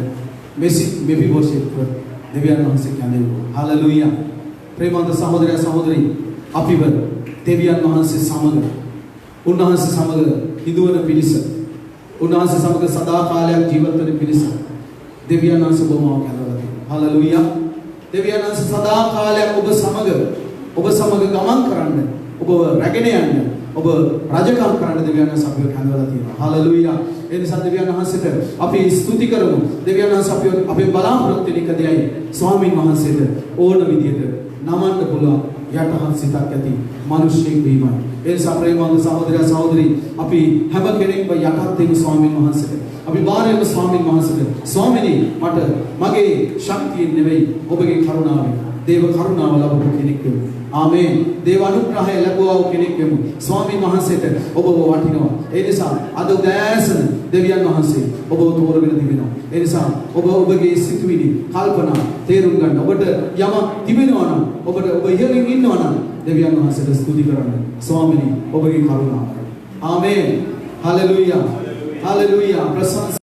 Speaker 1: මෙපිබොෂෙත් දෙවියන් වහන්සේ කැඳෙව්වා. හලෙලූයා. ප්‍රේමවන්ත සහෝදරයා සහෝදරී අපිව දෙවියන් වහන්සේ සමග උන්වහන්සේ සමග හිඳවන පිණිස උන්වහන්සේ සමග සදාකාලයක් ජීවත් වෙන පිණිස දෙවියන් වහන්සේ බොහොම කැඳවලා තියෙනවා. හලෙලූයා. දෙවියන් වහන්සේ සදාකාලයක් ඔබ සමග ගමන් කරන්න, ඔබ රැගෙන යන්න, ඔබ රජකම් කරන්න දෙවියන් වහන්සේ අපිව කැඳවලා තියෙනවා. හලෙලූයා. ඒ නිසා දෙවියන් වහන්සේට අපි ස්තුති කරමු. දෙවියන් වහන්සේ අපේ බලාපොරොත්තු වෙන එක දෙයයි ස්වාමීන් වහන්සේට ඕන විදියට නමන්න පුළුවන් යටහත් සිතක් ඇති මිනිසෙක් වීමයි. ඒ නිසා ප්‍රේමවන්ත සහෝදරයා සහෝදරී අපි හැම කෙනෙක්ම යටත් වෙමු ස්වාමීන් වහන්සේට. අපි බාරයෙමු ස්වාමීන් වහන්සේට. ස්වාමීනි මට මගේ ශක්තියෙන් නෙවෙයි ඔබගේ කරුණාවෙන් දේව කරුණාව ලැබපු කෙනෙක් වෙමු. ආමේන්. දේව අනුග්‍රහය ලැබුවා කෙනෙක් වෙමු. ස්වාමීන් වහන්සේට ඔබව වටිනවා. ඒ නිසා අද උදෑසන දෙවියන් වහන්සේ ඔබව තෝරගෙන තිබෙනවා. ඒ නිසා ඔබගේ සිතුවිලි කල්පනා තේරුම් ගන්න. ඔබට යමක් තිබෙනවා නම් ඔබ ඉහළින් ඉන්නවා නම් දෙවියන් වහන්සේට ස්තුති කරන්න. ස්වාමීනි ඔබගේ කරුණාව. ආමේන්. හලෙලූයා. හලෙලූයා. ප්‍රශංසා